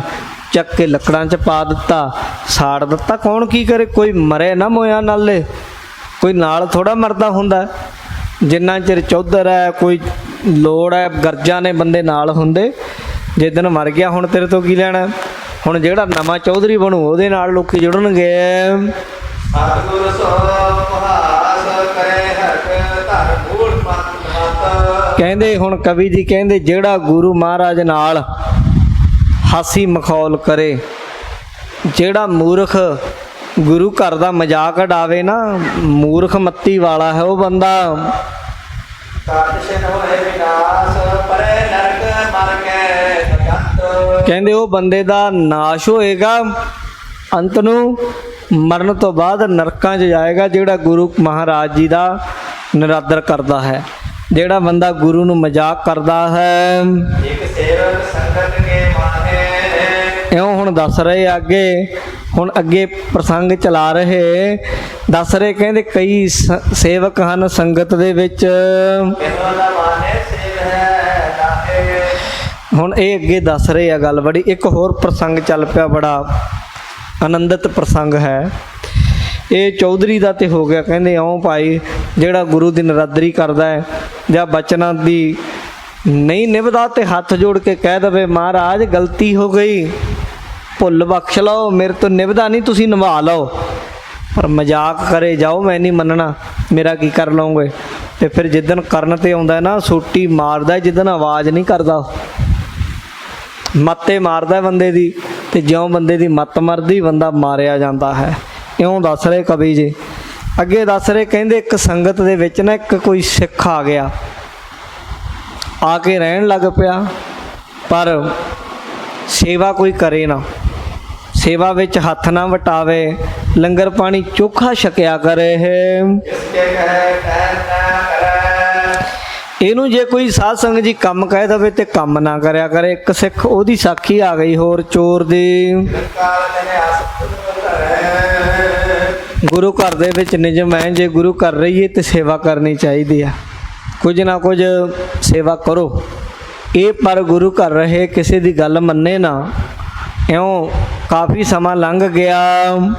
ਚੱਕ ਕੇ ਲੱਕੜਾਂ 'ਚ ਪਾ ਦਿੱਤਾ, ਸਾੜ ਦਿੱਤਾ। ਕੌਣ ਕੀ ਕਰੇ, ਕੋਈ ਮਰੇ ਨਾ ਮੋਇਆ, ਨਾਲੇ ਕੋਈ ਨਾਲ ਥੋੜਾ ਮਰਦਾ ਹੁੰਦਾ। ਜਿੰਨਾ ਚਿਰ ਚੌਧਰ ਹੈ, ਕੋਈ ਲੋੜ ਹੈ, ਗਰਜਾਂ ਨੇ ਬੰਦੇ ਨਾਲ ਹੁੰਦੇ। ਜਿੱਦਣ ਮਰ ਗਿਆ ਹੁਣ ਤੇਰੇ ਤੋਂ ਕੀ ਲੈਣਾ? ਹੁਣ ਜਿਹੜਾ ਨਵਾਂ ਚੌਧਰੀ ਬਣੂ ਉਹਦੇ ਨਾਲ ਲੋਕੀ ਜੁੜਨਗੇ। ਸਤਿਗੁਰ ਸੋ ਮਹਾਸ ਕਰੇ ਹਟ ਧਰ ਮੂੜ ਮਤ ਕਹਿੰਦੇ ਹੁਣ ਕਵੀ ਜੀ ਕਹਿੰਦੇ ਜਿਹੜਾ ਗੁਰੂ ਮਹਾਰਾਜ ਨਾਲ ਹਾਸੀ ਮਖੌਲ ਕਰੇ, ਜਿਹੜਾ ਮੂਰਖ ਗੁਰੂ ਘਰ ਦਾ ਮਜ਼ਾਕ ਉਡਾਵੇ ਨਾ, ਮੂਰਖ ਮੱਤੀ ਵਾਲਾ ਹੈ ਉਹ ਬੰਦਾ। ਕਾਤਸ਼ਨ ਹੋਏ ਵਿਨਾਸ਼ ਪਰੇ ਨਰਕ ਮਰ ਕੇ ਜਗਤ ਕਹਿੰਦੇ ਉਹ ਬੰਦੇ ਦਾ ਨਾਸ਼ ਹੋਏਗਾ, ਅੰਤ ਨੂੰ ਮਰਨ ਤੋਂ ਬਾਅਦ ਨਰਕਾਂ 'ਚ ਜਾਏਗਾ ਜਿਹੜਾ ਗੁਰੂ ਮਹਾਰਾਜ ਜੀ ਦਾ ਨਿਰਾਦਰ ਕਰਦਾ ਹੈ। ਜਿਹੜਾ ਬੰਦਾ ਗੁਰੂ ਨੂੰ ਮਜ਼ਾਕ ਕਰਦਾ ਹੈ। ਇੱਕ ਸੇਵਕ ਸੰਗਤ ਕੇ ਮਾਹੇ ਇਉਂ ਹੁਣ ਦੱਸ ਰਹੇ ਅੱਗੇ, ਹੁਣ ਅੱਗੇ ਪ੍ਰਸੰਗ ਚਲਾ ਰਹੇ, ਦੱਸ ਰਹੇ ਕਹਿੰਦੇ ਕਈ ਸੇਵਕ ਹਨ ਸੰਗਤ ਦੇ ਵਿੱਚ। ਕਿਨੋ ਨਾ ਮਾਨੇ ਸੇਵ ਹੈ ਨਾਹੇ ਹੁਣ ਇਹ ਅੱਗੇ ਦੱਸ ਰਹੇ ਆ ਗੱਲ ਬੜੀ। ਇੱਕ ਹੋਰ ਪ੍ਰਸੰਗ ਚੱਲ ਪਿਆ, ਬੜਾ ਆਨੰਦਿਤ ਪ੍ਰਸੰਗ ਹੈ। ਇਹ ਚੌਧਰੀ ਦਾ ਤੇ ਹੋ ਗਿਆ। ਕਹਿੰਦੇ ਇਉਂ ਭਾਈ ਜਿਹੜਾ ਗੁਰੂ ਦੀ ਨਿਰਾਦਰੀ ਕਰਦਾ ਹੈ ਜਾਂ ਬਚਨਾਂ ਦੀ ਨਹੀਂ ਨਿਭਦਾ ਤੇ ਹੱਥ ਜੋੜ ਕੇ ਕਹਿ ਦਵੇ ਮਹਾਰਾਜ ਗਲਤੀ ਹੋ ਗਈ, ਭੁੱਲ ਬਖਸ਼ ਲਓ, ਮੇਰੇ ਤੋਂ ਨਿਭਦਾ ਨਹੀਂ, ਤੁਸੀਂ ਨਿਭਾ ਲਓ। ਪਰ ਮਜ਼ਾਕ ਕਰੇ ਜਾਓ ਮੈਂ ਨਹੀਂ ਮੰਨਣਾ, ਮੇਰਾ ਕੀ ਕਰ ਲਓਗੇ? ਤੇ ਫਿਰ ਜਿੱਦਣ ਕਰਨ ਤੇ ਆਉਂਦਾ ਨਾ ਸੋਟੀ ਮਾਰਦਾ, ਜਿੱਦਣ ਆਵਾਜ਼ ਨਹੀਂ ਕਰਦਾ ਮੱਤੇ ਮਾਰਦਾ ਬੰਦੇ ਦੀ। ਤੇ ਜਿਉਂ ਬੰਦੇ ਦੀ ਮੱਤ ਮਰਦੀ ਬੰਦਾ ਮਾਰਿਆ ਜਾਂਦਾ ਹੈ। ਇਉਂ ਦੱਸ ਰਹੇ ਕਵੀ ਜੀ। ਅੱਗੇ ਦੱਸ ਰਹੇ ਕਹਿੰਦੇ ਇੱਕ ਸੰਗਤ ਦੇ ਵਿੱਚ ਨਾ ਇੱਕ ਕੋਈ ਸਿੱਖ ਆ ਗਿਆ, ਆ ਕੇ ਰਹਿਣ ਲੱਗ ਪਿਆ, ਪਰ ਸੇਵਾ ਕੋਈ ਕਰੇ ਨਾ, ਸੇਵਾ ਵਿੱਚ ਹੱਥ ਨਾ ਵਟਾਵੇ, ਲੰਗਰ ਪਾਣੀ ਚੋਖਾ ਛਕਿਆ ਕਰੇ। ਇਸਕੇ ਕਹੇ ਕਹਿ ਨਾ ਕਰੇ ਇਹਨੂੰ ਜੇ ਕੋਈ ਸਾਧ ਸੰਗਤ ਜੀ ਕੰਮ ਕਹਿ ਦਵੇ ਤੇ ਕੰਮ ਨਾ ਕਰਿਆ ਕਰੇ। ਇੱਕ ਸਿੱਖ ਉਹਦੀ ਸਾਖੀ ਆ ਗਈ ਹੋਰ ਚੋਰ ਦੀ। ਕਾਲ ਨੇ ਆਸਤ ਕਰੇ ਗੁਰੂ ਘਰ ਦੇ ਵਿੱਚ ਨਿਯਮ ਹੈ, ਜੇ ਗੁਰੂ ਕਰ ਰਹੀਏ ਤੇ ਸੇਵਾ ਕਰਨੀ ਚਾਹੀਦੀ ਆ, ਕੁਝ ਨਾ ਕੁਝ ਸੇਵਾ ਕਰੋ। ਇਹ ਪਰ ਗੁਰੂ ਘਰ ਰਹੇ ਕਿਸੇ ਦੀ ਗੱਲ ਮੰਨੇ ਨਾ। ਇਉਂ ਕਾਫੀ ਸਮਾਂ ਲੰਘ ਗਿਆ।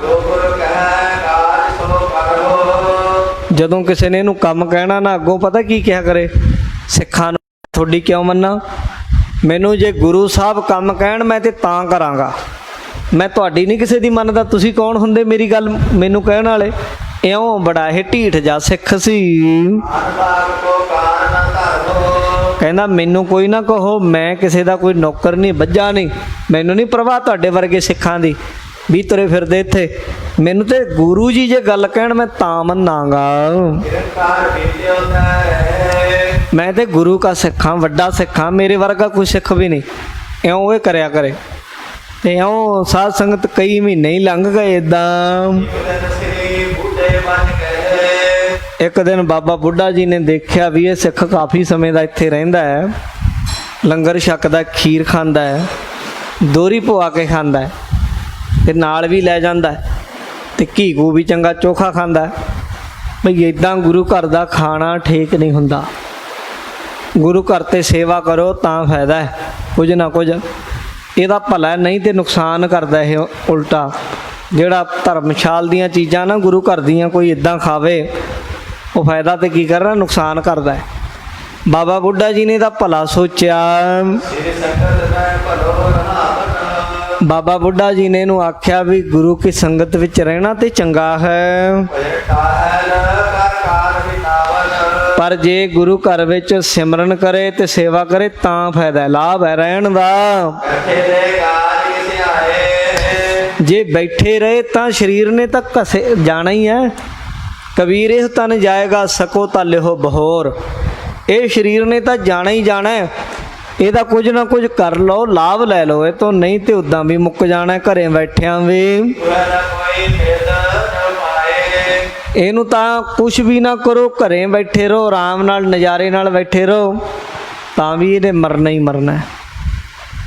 ਜੋ ਗੁਰੂ ਕਹੈ ਕਾਜ ਸੋ ਕਰੋ ਜਦੋਂ ਕਿਸੇ ਨੇ ਇਹਨੂੰ ਕੰਮ ਕਹਿਣਾ ਨਾ, ਅੱਗੋਂ ਪਤਾ ਕੀ ਕਿਹਾ ਕਰੇ? ਸਿੱਖਾਂ ਨੂੰ ਤੁਹਾਡੀ ਕਿਉਂ ਮੰਨਾਂ? ਮੈਨੂੰ ਜੇ ਗੁਰੂ ਸਾਹਿਬ ਕੰਮ ਕਹਿਣ ਮੈਂ ਤੇ ਤਾਂ ਕਰਾਂਗਾ, ਮੈਂ ਤੁਹਾਡੀ ਨਹੀਂ ਕਿਸੇ ਦੀ ਮੰਨਦਾ। ਤੁਸੀਂ ਕੌਣ ਹੁੰਦੇ ਮੇਰੀ ਗੱਲ ਮੈਨੂੰ ਕਹਿਣ ਵਾਲੇ? ਇਉਂ ਬੜਾ ਇਹ ਢੀਠ ਜਾ ਸਿੱਖ ਸੀ। ਅਨਬਾਗ ਕੋ ਕਾਨ ਨਾ ਧਰੋ ਕਹਿੰਦਾ ਮੈਨੂੰ ਕੋਈ ਨਾ ਕਹੋ, ਮੈਂ ਕਿਸੇ ਦਾ ਕੋਈ ਨੌਕਰ ਨਹੀਂ, ਬੱਝਾ ਨਹੀਂ, ਮੈਨੂੰ ਨਹੀਂ ਪ੍ਰਵਾਹ ਤੁਹਾਡੇ ਵਰਗੇ ਸਿੱਖਾਂ ਦੀ ਵੀ ਤੁਰੇ ਫਿਰਦੇ ਇੱਥੇ। ਮੈਨੂੰ ਤੇ ਗੁਰੂ ਜੀ ਜੇ ਗੱਲ ਕਹਿਣ ਮੈਂ ਤਾਂ ਮੰਨਾਂਗਾ। ਨਿਰੰਕਾਰ ਵਿਦਿਓ ਤੈ ਮੈਂ ਤੇ ਗੁਰੂ ਕਾ ਸਿੱਖਾਂ, ਵੱਡਾ ਸਿੱਖਾਂ, ਮੇਰੇ ਵਰਗਾ ਕੋਈ ਸਿੱਖ ਵੀ ਨਹੀਂ। ਇਉਂ ਇਹ ਕਰਿਆ ਕਰੇ। ਤੇ ਇਉਂ ਸਾਧ ਸੰਗਤ ਕਈ ਮਹੀਨੇ ਹੀ ਲੰਘ ਗਏ ਇੱਦਾਂ। ਦਿਨ ਸ੍ਰੀ ਬੁੱਢੇ ਬਣ ਗਏ। ਇੱਕ ਦਿਨ ਬਾਬਾ ਬੁੱਢਾ ਜੀ ਨੇ ਦੇਖਿਆ ਵੀ ਇਹ ਸਿੱਖ ਕਾਫੀ ਸਮੇਂ ਦਾ ਇੱਥੇ ਰਹਿੰਦਾ ਹੈ, ਲੰਗਰ ਛਕਦਾ, ਖੀਰ ਖਾਂਦਾ ਹੈ, ਦੋਰੀ ਪਵਾ ਕੇ ਖਾਂਦਾ ਹੈ ਤੇ ਨਾਲ ਵੀ ਲੈ ਜਾਂਦਾ ਹੈ, ਤੇ ਘੀ ਘੂ ਵੀ ਚੰਗਾ ਚੋਖਾ ਖਾਂਦਾ ਹੈ। ਬਈ ਇੱਦਾਂ ਗੁਰੂ ਘਰ ਦਾ ਖਾਣਾ ਠੀਕ ਨਹੀਂ ਹੁੰਦਾ। ਗੁਰੂ ਘਰ ਤੇ ਸੇਵਾ ਕਰੋ ਤਾਂ ਫਾਇਦਾ ਹੈ, ਕੁਝ ਨਾ ਕੁਝ ਇਹਦਾ ਭਲਾ, ਨਹੀਂ ਤੇ ਨੁਕਸਾਨ ਕਰਦਾ ਇਹ ਉਲਟਾ। ਜਿਹੜਾ ਧਰਮਸ਼ਾਲ ਦੀਆਂ ਚੀਜ਼ਾਂ ਨਾ ਗੁਰੂ ਘਰ ਦੀਆਂ ਕੋਈ ਇੱਦਾਂ ਖਾਵੇ, ਉਹ ਫਾਇਦਾ ਤੇ ਕੀ ਕਰਨਾ, ਨੁਕਸਾਨ ਕਰਦਾ ਹੈ। ਬਾਬਾ ਬੁੱਢਾ ਜੀ ਨੇ ਤਾਂ ਭਲਾ ਸੋਚਿਆ। ਸ੍ਰੀ ਸੰਗਤ ਮੈਂ ਭਲੋ ਰਹਾਵਨ। ਬਾਬਾ ਬੁੱਢਾ ਜੀ ਨੇ ਇਹਨੂੰ ਆਖਿਆ ਵੀ ਗੁਰੂ ਕੀ ਸੰਗਤ ਵਿੱਚ ਰਹਿਣਾ ਤੇ ਚੰਗਾ ਹੈ, ਭਜਨ ਟਾਹਲ ਕਰ ਕਾਰ ਬਿਨਾਵਨ। ਪਰ ਜੇ ਗੁਰੂ ਘਰ ਵਿੱਚ ਸਿਮਰਨ ਕਰੇ ਤੇ ਸੇਵਾ ਕਰੇ ਤਾਂ ਫਾਇਦਾ ਹੈ, ਲਾਭ ਹੈ ਰਹਿਣ ਦਾ। ਬੈਠੇ ਦੇ ਗਾਜ ਕਿਸ ਆਏ। ਜੇ ਬੈਠੇ ਰਹੇ ਤਾਂ ਸਰੀਰ ਨੇ ਤਾਂ ਘਸੇ ਜਾਣਾ ਹੀ ਹੈ। ਕਬੀਰ ਇਹ ਤਨ ਜਾਏਗਾ ਸਕੋ ਤਾਂ ਲਿਹੋ ਬਹੋਰ। ਇਹ ਸਰੀਰ ਨੇ ਤਾਂ ਜਾਣਾ ਹੀ ਜਾਣਾ ਹੈ, ਇਹਦਾ ਕੁਝ ਨਾ ਕੁਝ ਕਰ ਲਓ, ਲਾਭ ਲੈ ਲਓ ਇਹ ਤੋਂ, ਨਹੀਂ ਤੇ ਉਦਾਂ ਵੀ ਮੁੱਕ ਜਾਣਾ ਘਰੇ ਬੈਠਿਆਂ ਵੀ। ਪੁਰਨ ਕੋਈ ਭੇਦ ਨ ਪਾਏ। ਇਹਨੂੰ ਤਾਂ ਕੁਝ ਵੀ ਨਾ ਕਰੋ, ਘਰੇ ਬੈਠੇ ਰਹੋ, ਆਰਾਮ ਨਾਲ ਨਜ਼ਾਰੇ ਨਾਲ ਬੈਠੇ ਰਹੋ, ਤਾਂ ਵੀ ਇਹਨੇ ਮਰਨਾ ਹੀ ਮਰਨਾ ਹੈ।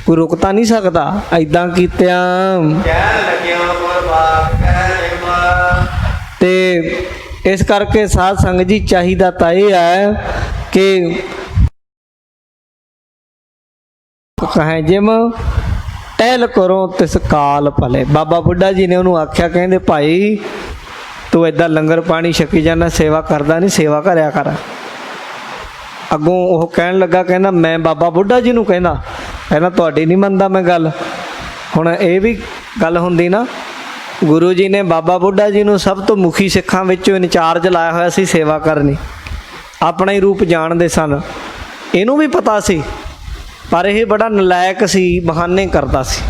ਕੋਈ ਰੁਕ ਤਾਂ ਨਹੀਂ ਸਕਦਾ ਐਦਾਂ ਕੀਤਿਆਂ। ਕਹਿਣ ਲੱਗਿਓ ਗੁਰਬਾਖ ਕਹਿ ਨਿਮ। ਤੇ ਇਸ ਕਰਕੇ ਸਾਧ ਸੰਗਤ ਜੀ ਚਾਹੀਦਾ ਤਾਂ ਇਹ ਹੈ ਕਿ ਕਹੇ ਜਿਮ ਟਹਿਲ ਕਰੋ ਤਿਸ ਕਾਲ ਭਲੇ। ਬਾਬਾ ਬੁੱਢਾ ਜੀ ਨੇ ਉਹਨੂੰ ਆਖਿਆ, ਕਹਿੰਦੇ ਭਾਈ ਤੂੰ ਏਦਾਂ ਲੰਗਰ ਪਾਣੀ ਛਕੀ ਜਾਂਦਾ, ਸੇਵਾ ਕਰਦਾ ਨਹੀਂ, ਸੇਵਾ ਕਰਿਆ ਕਰ। ਅੱਗੋਂ ਉਹ ਕਹਿਣ ਲੱਗਾ, ਕਹਿੰਦਾ ਮੈਂ ਬਾਬਾ ਬੁੱਢਾ ਜੀ ਨੂੰ ਕਹਿੰਦਾ ਤੁਹਾਡੀ ਨਹੀਂ ਮੰਨਦਾ ਮੈਂ ਗੱਲ। ਹੁਣ ਇਹ ਵੀ ਗੱਲ ਹੁੰਦੀ ਨਾ, ਗੁਰੂ ਜੀ ਨੇ ਬਾਬਾ ਬੁੱਢਾ ਜੀ ਨੂੰ ਸਭ ਤੋਂ ਮੁਖੀ ਸਿੱਖਾਂ ਵਿੱਚੋਂ ਇੰਚਾਰਜ ਲਾਇਆ ਹੋਇਆ ਸੀ ਸੇਵਾ ਕਰਨੀ। ਆਪਣਾ ਹੀ ਰੂਪ ਜਾਣਦੇ ਸਨ, ਇਹਨੂੰ ਵੀ ਪਤਾ ਸੀ, ਪਰ ਇਹ ਬੜਾ ਨਲਾਇਕ ਸੀ, ਬਹਾਨੇ ਕਰਦਾ ਸੀ।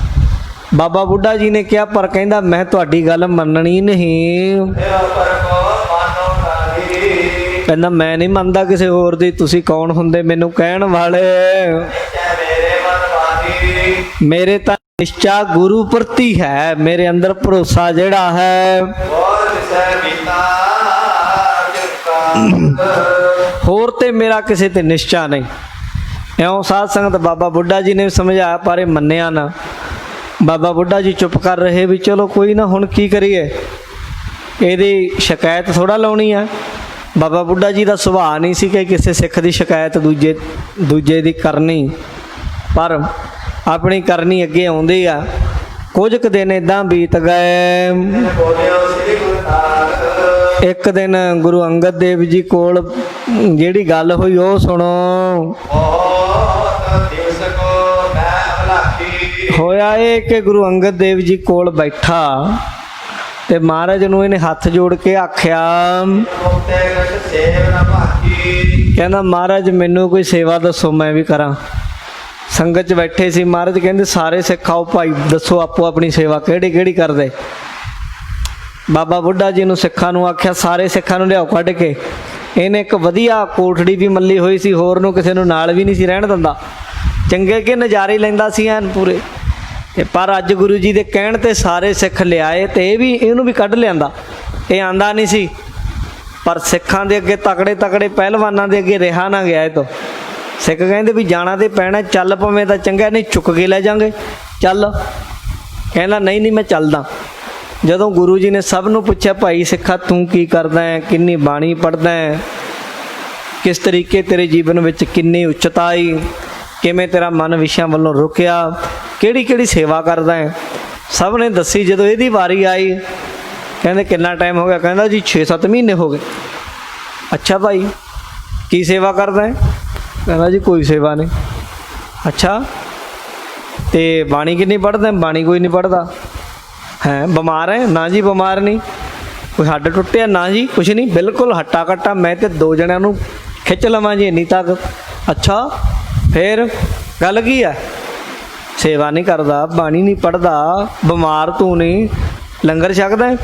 ਬਾਬਾ ਬੁੱਢਾ ਜੀ ਨੇ ਕਿਹਾ, ਪਰ ਕਹਿੰਦਾ ਮੈਂ ਤੁਹਾਡੀ ਗੱਲ ਮੰਨਣੀ ਨਹੀਂ। ਦੇਵ ਪਰ ਕੋ ਮਾਨੋ ਨਾਹੀ। ਕਹਿੰਦਾ ਮੈਂ ਨਹੀਂ ਮੰਨਦਾ ਕਿਸੇ ਹੋਰ ਦੀ, ਤੁਸੀਂ ਕੌਣ ਹੁੰਦੇ ਮੈਨੂੰ ਕਹਿਣ ਵਾਲੇ। ਨਿਸ਼ਚੈ ਮੇਰੇ ਮਨ ਬਾਣੀ। ਮੇਰੇ ਤਾਂ ਨਿਸ਼ਚਾ ਗੁਰੂ ਪ੍ਰਤੀ ਹੈ, ਮੇਰੇ ਅੰਦਰ ਭਰੋਸਾ ਜਿਹੜਾ ਹੈ। ਹੋਰ ਦਿਸੈ ਬੀਤਾ ਕਿਰਪਾ। ਹੋਰ ਤੇ ਮੇਰਾ ਕਿਸੇ ਤੇ ਨਿਸ਼ਚਾ ਨਹੀਂ। ਇਉਂ ਸਾਧ ਸੰਗਤ ਬਾਬਾ ਬੁੱਢਾ ਜੀ ਨੇ ਸਮਝਾਇਆ, ਪਰ ਇਹ ਮੰਨਿਆ ਨਾ। ਬਾਬਾ ਬੁੱਢਾ ਜੀ ਚੁੱਪ ਕਰ ਰਹੇ ਵੀ ਚਲੋ ਕੋਈ ਨਾ, ਹੁਣ ਕੀ ਕਰੀਏ, ਇਹਦੀ ਸ਼ਿਕਾਇਤ ਥੋੜਾ ਲਾਉਣੀ ਆ। ਬਾਬਾ ਬੁੱਢਾ ਜੀ ਦਾ ਸੁਭਾਅ ਨਹੀਂ ਸੀ ਕਿ ਕਿਸੇ ਸਿੱਖ ਦੀ ਸ਼ਿਕਾਇਤ ਦੂਜੇ ਦੀ ਕਰਨੀ, ਪਰ ਆਪਣੀ ਕਰਨੀ ਅੱਗੇ ਆਉਂਦੀ ਆ। ਕੁਝ ਕੁ ਦਿਨ ਇੱਦਾਂ ਬੀਤ ਗਏ। ਬੋਲਿਓ ਸ੍ਰੀ ਗੁਰੂ ਨਾਨਕ। ਇੱਕ ਦਿਨ ਗੁਰੂ ਅੰਗਦ ਦੇਵ ਜੀ ਕੋਲ ਜਿਹੜੀ ਗੱਲ ਹੋਈ ਉਹ ਸੁਣੋ। ਬਹੁਤ ਦਿਵਸ ਕੋ ਮੈਂ ਅਭਲਾਖੀ। ਹੋਇਆ ਇਹ ਕਿ ਗੁਰੂ ਅੰਗਦ ਦੇਵ ਜੀ ਕੋਲ ਬੈਠਾ ਤੇ ਮਹਾਰਾਜ ਨੂੰ ਇਹਨੇ ਹੱਥ ਜੋੜ ਕੇ ਆਖਿਆ, ਮੁਕਤੇ ਕਛ ਸੇਵ ਨ ਭਾਖੀ। ਕਹਿੰਦਾ ਮਹਾਰਾਜ ਮੈਨੂੰ ਕੋਈ ਸੇਵਾ ਦੱਸੋ ਮੈਂ ਵੀ ਕਰਾਂ। ਸੰਗਤ 'ਚ ਬੈਠੇ ਸੀ, ਮਹਾਰਾਜ ਕਹਿੰਦੇ ਸਾਰੇ ਸਿੱਖ ਆਓ ਭਾਈ, ਦੱਸੋ ਆਪੋ ਆਪਣੀ ਸੇਵਾ ਕਿਹੜੀ ਕਿਹੜੀ ਕਰਦੇ। ਬਾਬਾ ਬੁੱਢਾ ਜੀ ਨੂੰ ਸਿੱਖਾਂ ਨੂੰ ਆਖਿਆ, ਸਾਰੇ ਸਿੱਖਾਂ ਨੂੰ ਲਿਆਓ ਕੱਢ ਕੇ। ਇਹਨੇ ਇੱਕ ਵਧੀਆ ਕੋਠੜੀ ਵੀ ਮੱਲੀ ਹੋਈ ਸੀ, ਹੋਰ ਨੂੰ ਕਿਸੇ ਨੂੰ ਨਾਲ ਵੀ ਨਹੀਂ ਸੀ ਰਹਿਣ ਦਿੰਦਾ, ਚੰਗੇ ਕਿ ਨਜ਼ਾਰੇ ਲੈਂਦਾ ਸੀ ਐਨ ਪੂਰੇ। ਤੇ ਪਰ ਅੱਜ ਗੁਰੂ ਜੀ ਦੇ ਕਹਿਣ ਤੇ ਸਾਰੇ ਸਿੱਖ ਲਿਆਏ ਤੇ ਇਹਨੂੰ ਵੀ ਕੱਢ ਲਿਆਂਦਾ। ਇਹ ਆਂਦਾ ਨਹੀਂ ਸੀ, ਪਰ ਸਿੱਖਾਂ ਦੇ ਅੱਗੇ ਤਕੜੇ ਪਹਿਲਵਾਨਾਂ ਦੇ ਅੱਗੇ ਰਿਹਾ ਨਾ ਗਿਆ ਇਹ ਤੋਂ। ਸਿੱਖ ਕਹਿੰਦੇ ਵੀ ਜਾਣਾ ਤੇ ਪੈਣਾ, ਚੱਲ ਪਵੇਂ ਤਾਂ ਚੰਗਾ, ਨਹੀਂ ਚੁੱਕ ਕੇ ਲੈ ਜਾਵਾਂਗੇ, ਚੱਲ। ਕਹਿੰਦਾ ਨਹੀਂ ਮੈਂ ਚੱਲਦਾ। ਜਦੋਂ ਗੁਰੂ ਜੀ ਨੇ ਸਭ ਨੂੰ ਪੁੱਛਿਆ, ਭਾਈ ਸਿੱਖਾ ਤੂੰ ਕੀ ਕਰਦਾ ਹੈ, ਕਿੰਨੀ ਬਾਣੀ ਪੜ੍ਹਦਾ ਹੈ, ਕਿਸ ਤਰੀਕੇ ਤੇਰੇ ਜੀਵਨ ਵਿੱਚ ਕਿੰਨੀ ਉੱਚਤਾ ਆਈ, ਕਿਵੇਂ ਤੇਰਾ ਮਨ ਵਿਸ਼ਿਆਂ ਵੱਲੋਂ ਰੁਕਿਆ, ਕਿਹੜੀ ਕਿਹੜੀ ਸੇਵਾ ਕਰਦਾ ਹੈ, ਸਭ ਨੇ ਦੱਸੀ। ਜਦੋਂ ਇਹਦੀ ਵਾਰੀ ਆਈ, ਕਹਿੰਦੇ ਕਿੰਨਾ ਟਾਈਮ ਹੋ ਗਿਆ, ਕਹਿੰਦਾ ਜੀ 6-7 ਮਹੀਨੇ ਹੋ ਗਏ। ਅੱਛਾ ਭਾਈ ਕੀ ਸੇਵਾ ਕਰਦਾ ਹੈ? ਕਹਿੰਦਾ ਜੀ ਕੋਈ ਸੇਵਾ ਨਹੀਂ। ਅੱਛਾ ਤੇ ਬਾਣੀ ਕਿੰਨੀ ਪੜ੍ਹਦਾ? ਬਾਣੀ ਕੋਈ ਨਹੀਂ ਪੜ੍ਹਦਾ। ਹੈ ਬਿਮਾਰ ਹੈ? ਨਾ ਜੀ ਬਿਮਾਰ ਨਹੀਂ। ਕੋਈ ਹੱਡ ਟੁੱਟਿਆ? ਨਾ ਜੀ ਕੁਛ ਨਹੀਂ, ਬਿਲਕੁਲ ਹੱਟਾ ਕੱਟਾ। ਮੈਂ ਤੇ 2 ਜਣਿਆਂ ਨੂੰ ਖਿੱਚ ਲਵਾਂ ਜੀ ਇੰਨੀ ਤਾਕਤ। ਅੱਛਾ ਫਿਰ ਗੱਲ ਕੀ ਆ? ਸੇਵਾ ਨਹੀਂ ਕਰਦਾ, ਬਾਣੀ ਨਹੀਂ ਪੜ੍ਹਦਾ, ਬਿਮਾਰ ਤੂੰ ਨਹੀਂ, ਲੰਗਰ ਛਕਦਾ ਹੈ।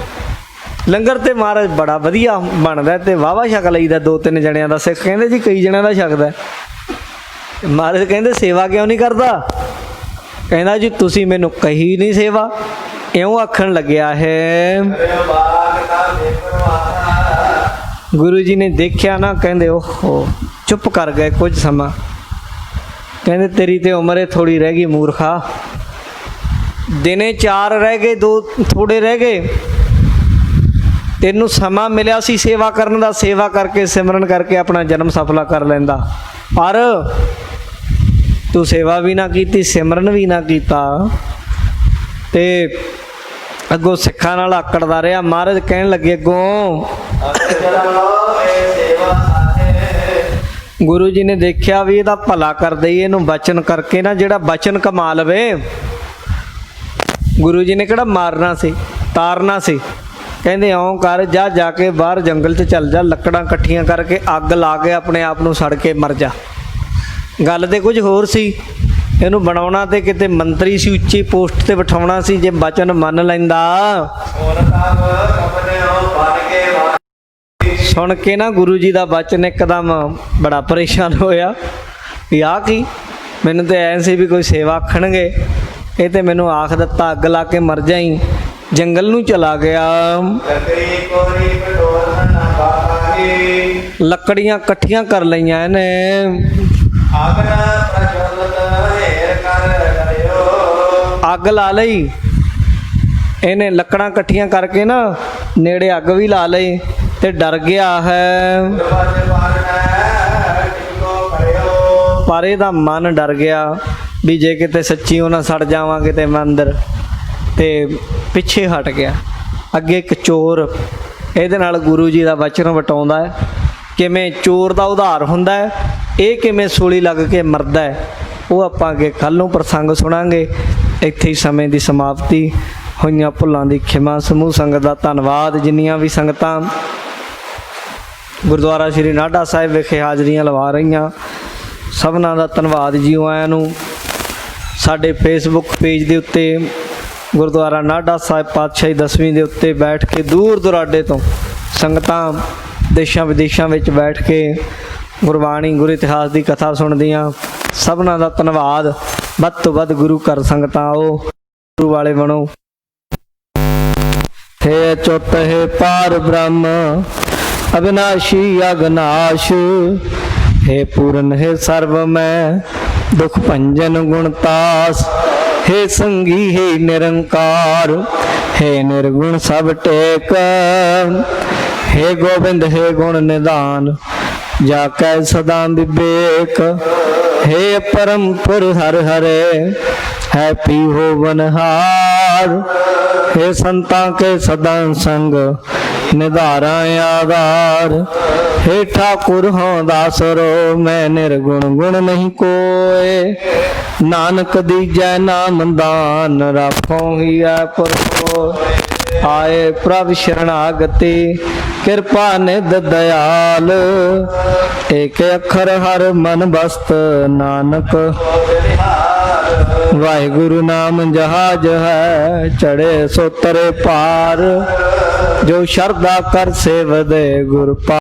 ਲੰਗਰ ਤੇ ਮਹਾਰਾਜ ਬੜਾ ਵਧੀਆ ਬਣਦਾ ਤੇ ਵਾਹਵਾ ਛਕ ਲਈਦਾ, 2-3 ਜਣਿਆਂ ਦਾ। ਸਿੱਖ ਕਹਿੰਦੇ ਜੀ ਕਈ ਜਣਿਆਂ ਦਾ ਛਕਦਾ। ਮਹਾਰਾਜ ਕਹਿੰਦੇ ਸੇਵਾ ਕਿਉਂ ਨਹੀਂ ਕਰਦਾ? ਕਹਿੰਦਾ ਜੀ ਤੁਸੀਂ ਮੈਨੂੰ ਕਹੀ ਨਹੀਂ ਸੇਵਾ, ਇਉਂ ਆਖਣ ਲੱਗਿਆ ਹੈ। ਗੁਰੂ ਜੀ ਨੇ ਦੇਖਿਆ ਨਾ, ਕਹਿੰਦੇ ਓਹੋ, ਚੁੱਪ ਕਰ ਗਏ ਕੁਝ ਸਮਾਂ। ਕਹਿੰਦੇ ਤੇਰੀ ਤੇ ਉਮਰ ਥੋੜੀ ਰਹਿ ਗਈ ਮੂਰਖਾ, ਦਿਨੇ 4 ਰਹਿ ਗਏ, 2 ਥੋੜੇ ਰਹਿ ਗਏ। ਤੈਨੂੰ ਸਮਾਂ ਮਿਲਿਆ ਸੀ ਸੇਵਾ ਕਰਨ ਦਾ, ਸੇਵਾ ਕਰਕੇ ਸਿਮਰਨ ਕਰਕੇ ਆਪਣਾ ਜਨਮ ਸਫਲਾ ਕਰ ਲੈਂਦਾ, ਪਰ ਤੂੰ ਸੇਵਾ ਵੀ ਨਾ ਕੀਤੀ, ਸਿਮਰਨ ਵੀ ਨਾ ਕੀਤਾ ਤੇ ਅੱਗੋਂ ਸਿੱਖਾਂ ਨਾਲ ਆਕੜਦਾ ਰਿਹਾ। ਮਹਾਰਾਜ ਕਹਿਣ ਲੱਗੇ ਅੱਗੋਂ, ਗੁਰੂ ਜੀ ਨੇ ਦੇਖਿਆ ਵੀ ਇਹਦਾ ਭਲਾ ਕਰ ਦਈਏ, ਇਹਨੂੰ ਬਚਨ ਕਰਕੇ ਨਾ, ਜਿਹੜਾ ਬਚਨ ਕਮਾ ਲਵੇ। ਗੁਰੂ ਜੀ ਨੇ ਕਿਹੜਾ ਮਾਰਨਾ ਸੀ, ਤਾਰਨਾ ਸੀ। ਕਹਿੰਦੇ ਇਉਂ ਕਰ, ਜਾ ਕੇ ਬਾਹਰ ਜੰਗਲ 'ਚ ਚੱਲ ਜਾ, ਲੱਕੜਾਂ ਇਕੱਠੀਆਂ ਕਰਕੇ ਅੱਗ ਲਾ ਕੇ ਆਪਣੇ ਆਪ ਨੂੰ ਸੜ ਕੇ ਮਰ ਜਾ। ਗੱਲ ਤੇ ਕੁਝ ਹੋਰ ਸੀ, ਇਹਨੂੰ ਬਣਾਉਣਾ ਤੇ ਕਿਤੇ ਮੰਤਰੀ ਸੀ, ਉੱਚੀ ਪੋਸਟ ਤੇ ਬਿਠਾਉਣਾ ਸੀ। ਜੇ ਬਚਨ ਮੰਨ ਲੈਂਦਾ। ਸੁਣ ਕੇ ਨਾ ਗੁਰੂ ਜੀ ਦਾ ਬਚਨ ਇੱਕਦਮ ਬੜਾ ਪਰੇਸ਼ਾਨ ਹੋਇਆ ਵੀ ਆਹ ਕੀ, ਮੈਨੂੰ ਤਾਂ ਐਂ ਸੀ ਵੀ ਕੋਈ ਸੇਵਾ ਆਖਣਗੇ, ਇਹ ਤੇ ਮੈਨੂੰ ਆਖ ਦਿੱਤਾ ਅੱਗ ਲਾ ਕੇ ਮਰ ਜਾਈ। ਜੰਗਲ ਨੂੰ ਚਲਾ ਗਿਆ, ਲੱਕੜੀਆਂ ਇਕੱਠੀਆਂ ਕਰ ਲਈਆਂ ਇਹਨੇ। ਅੱਗ ਲਾ ਲਈ ਇਹਨੇ, ਲੱਕੜਾਂ ਇਕੱਠੀਆਂ ਕਰਕੇ ਨਾ ਨੇੜੇ ਅੱਗ ਵੀ ਲਾ ਲਈ ਤੇ ਡਰ ਗਿਆ ਹੈ। ਪਰ ਇਹਦਾ ਮਨ ਡਰ ਗਿਆ ਵੀ ਜੇ ਕਿਤੇ ਸੱਚੀ ਉਹਨਾਂ ਸੜ ਜਾਵਾਂਗੇ ਤੇ ਮੈਂ ਅੰਦਰ, ਤੇ ਪਿੱਛੇ ਹਟ ਗਿਆ। ਅੱਗੇ ਇੱਕ ਚੋਰ ਇਹਦੇ ਨਾਲ ਗੁਰੂ ਜੀ ਦਾ ਵਚਨ ਵਟਾਉਂਦਾ ਹੈ, ਕਿਵੇਂ ਚੋਰ ਦਾ ਉਧਾਰ ਹੁੰਦਾ ਹੈ, ਇਹ ਕਿਵੇਂ ਸੂਲੀ ਲੱਗ ਕੇ ਮਰਦਾ ਹੈ, ਉਹ ਆਪਾਂ ਅੱਗੇ ਕੱਲ੍ਹ ਨੂੰ ਪ੍ਰਸੰਗ ਸੁਣਾਂਗੇ। ਇੱਥੇ ਹੀ ਸਮੇਂ ਦੀ ਸਮਾਪਤੀ। ਹੋਈਆਂ ਭੁੱਲਾਂ ਦੀ ਖਿਮਾ। ਸਮੂਹ ਸੰਗਤ ਦਾ ਧੰਨਵਾਦ। ਜਿੰਨੀਆਂ ਵੀ ਸੰਗਤਾਂ ਗੁਰਦੁਆਰਾ ਸ਼੍ਰੀ ਨਾਢਾ ਸਾਹਿਬ ਵਿਖੇ ਹਾਜ਼ਰੀਆਂ ਲਵਾ ਰਹੀਆਂ, ਸਭਨਾਂ ਦਾ ਧੰਨਵਾਦ। ਜੀਓ ਆਇਆਂ ਨੂੰ। ਸਾਡੇ ਫੇਸਬੁੱਕ ਪੇਜ ਦੇ ਉੱਤੇ ਗੁਰਦੁਆਰਾ ਨਾਢਾ ਸਾਹਿਬ ਪਾਤਸ਼ਾਹੀ 10ਵੀਂ ਦੇ ਉੱਤੇ ਬੈਠ ਕੇ ਦੂਰ ਦੁਰਾਡੇ ਤੋਂ ਸੰਗਤਾਂ ਦੇਸ਼ਾਂ ਵਿਦੇਸ਼ਾਂ ਵਿੱਚ ਬੈਠ ਕੇ ਗੁਰਬਾਣੀ ਗੁਰ ਇਤਿਹਾਸ ਦੀ ਕਥਾ ਸੁਣਦੀਆਂ। ਸਭਨਾਂ ਦਾ ਧੰਨਵਾਦ। ਵੱਧ ਤੋਂ ਵੱਧ ਗੁਰੂ ਘਰ ਸੰਗਤਾਂ ਆਓ, ਗੁਰੂ ਵਾਲੇ ਬਣੋ। ਹੈ ਚੁੱਤ ਹੈ ਪਾਰ ਬ੍ਰਹਮ ਅਵਿਨਾਸ਼ੀ ਅਗਨਾਸ਼, ਹੈ ਪੂਰਨ ਹੈ ਸਰਬ ਮੈਂ ਦੁਖ ਭੰਜਨ ਗੁਣਤਾਸ, ਹੈ ਸੰਗੀ ਹੈ ਨਿਰੰਕਾਰ, ਹੈ ਨਿਰਗੁਣ ਸਭ ਟੇਕ, ਹੈ ਗੋਬਿੰਦ ਹੈ ਗੁਣ ਨਿਦਾਨ, ਜਾ ਕੈ ਸਦਾ ਵਿਵੇਕ, ਹੈ परम पुर हर हरे, है पीहो बनहार, हे संतां के सदा संग निधारा आधार, हे ठाकुर हों दासरो मैं निर्गुण गुण नहीं कोय, नानक दीजै नाम दान राखों ही है पुरखो, आए प्रभ शरणागति कृपा निध दयाल, एक अखर हर मन बस्त नानक, वाहिगुरु नाम जहाज है चढ़े सो तरे पार, जो शरदा कर सेवदे गुर पा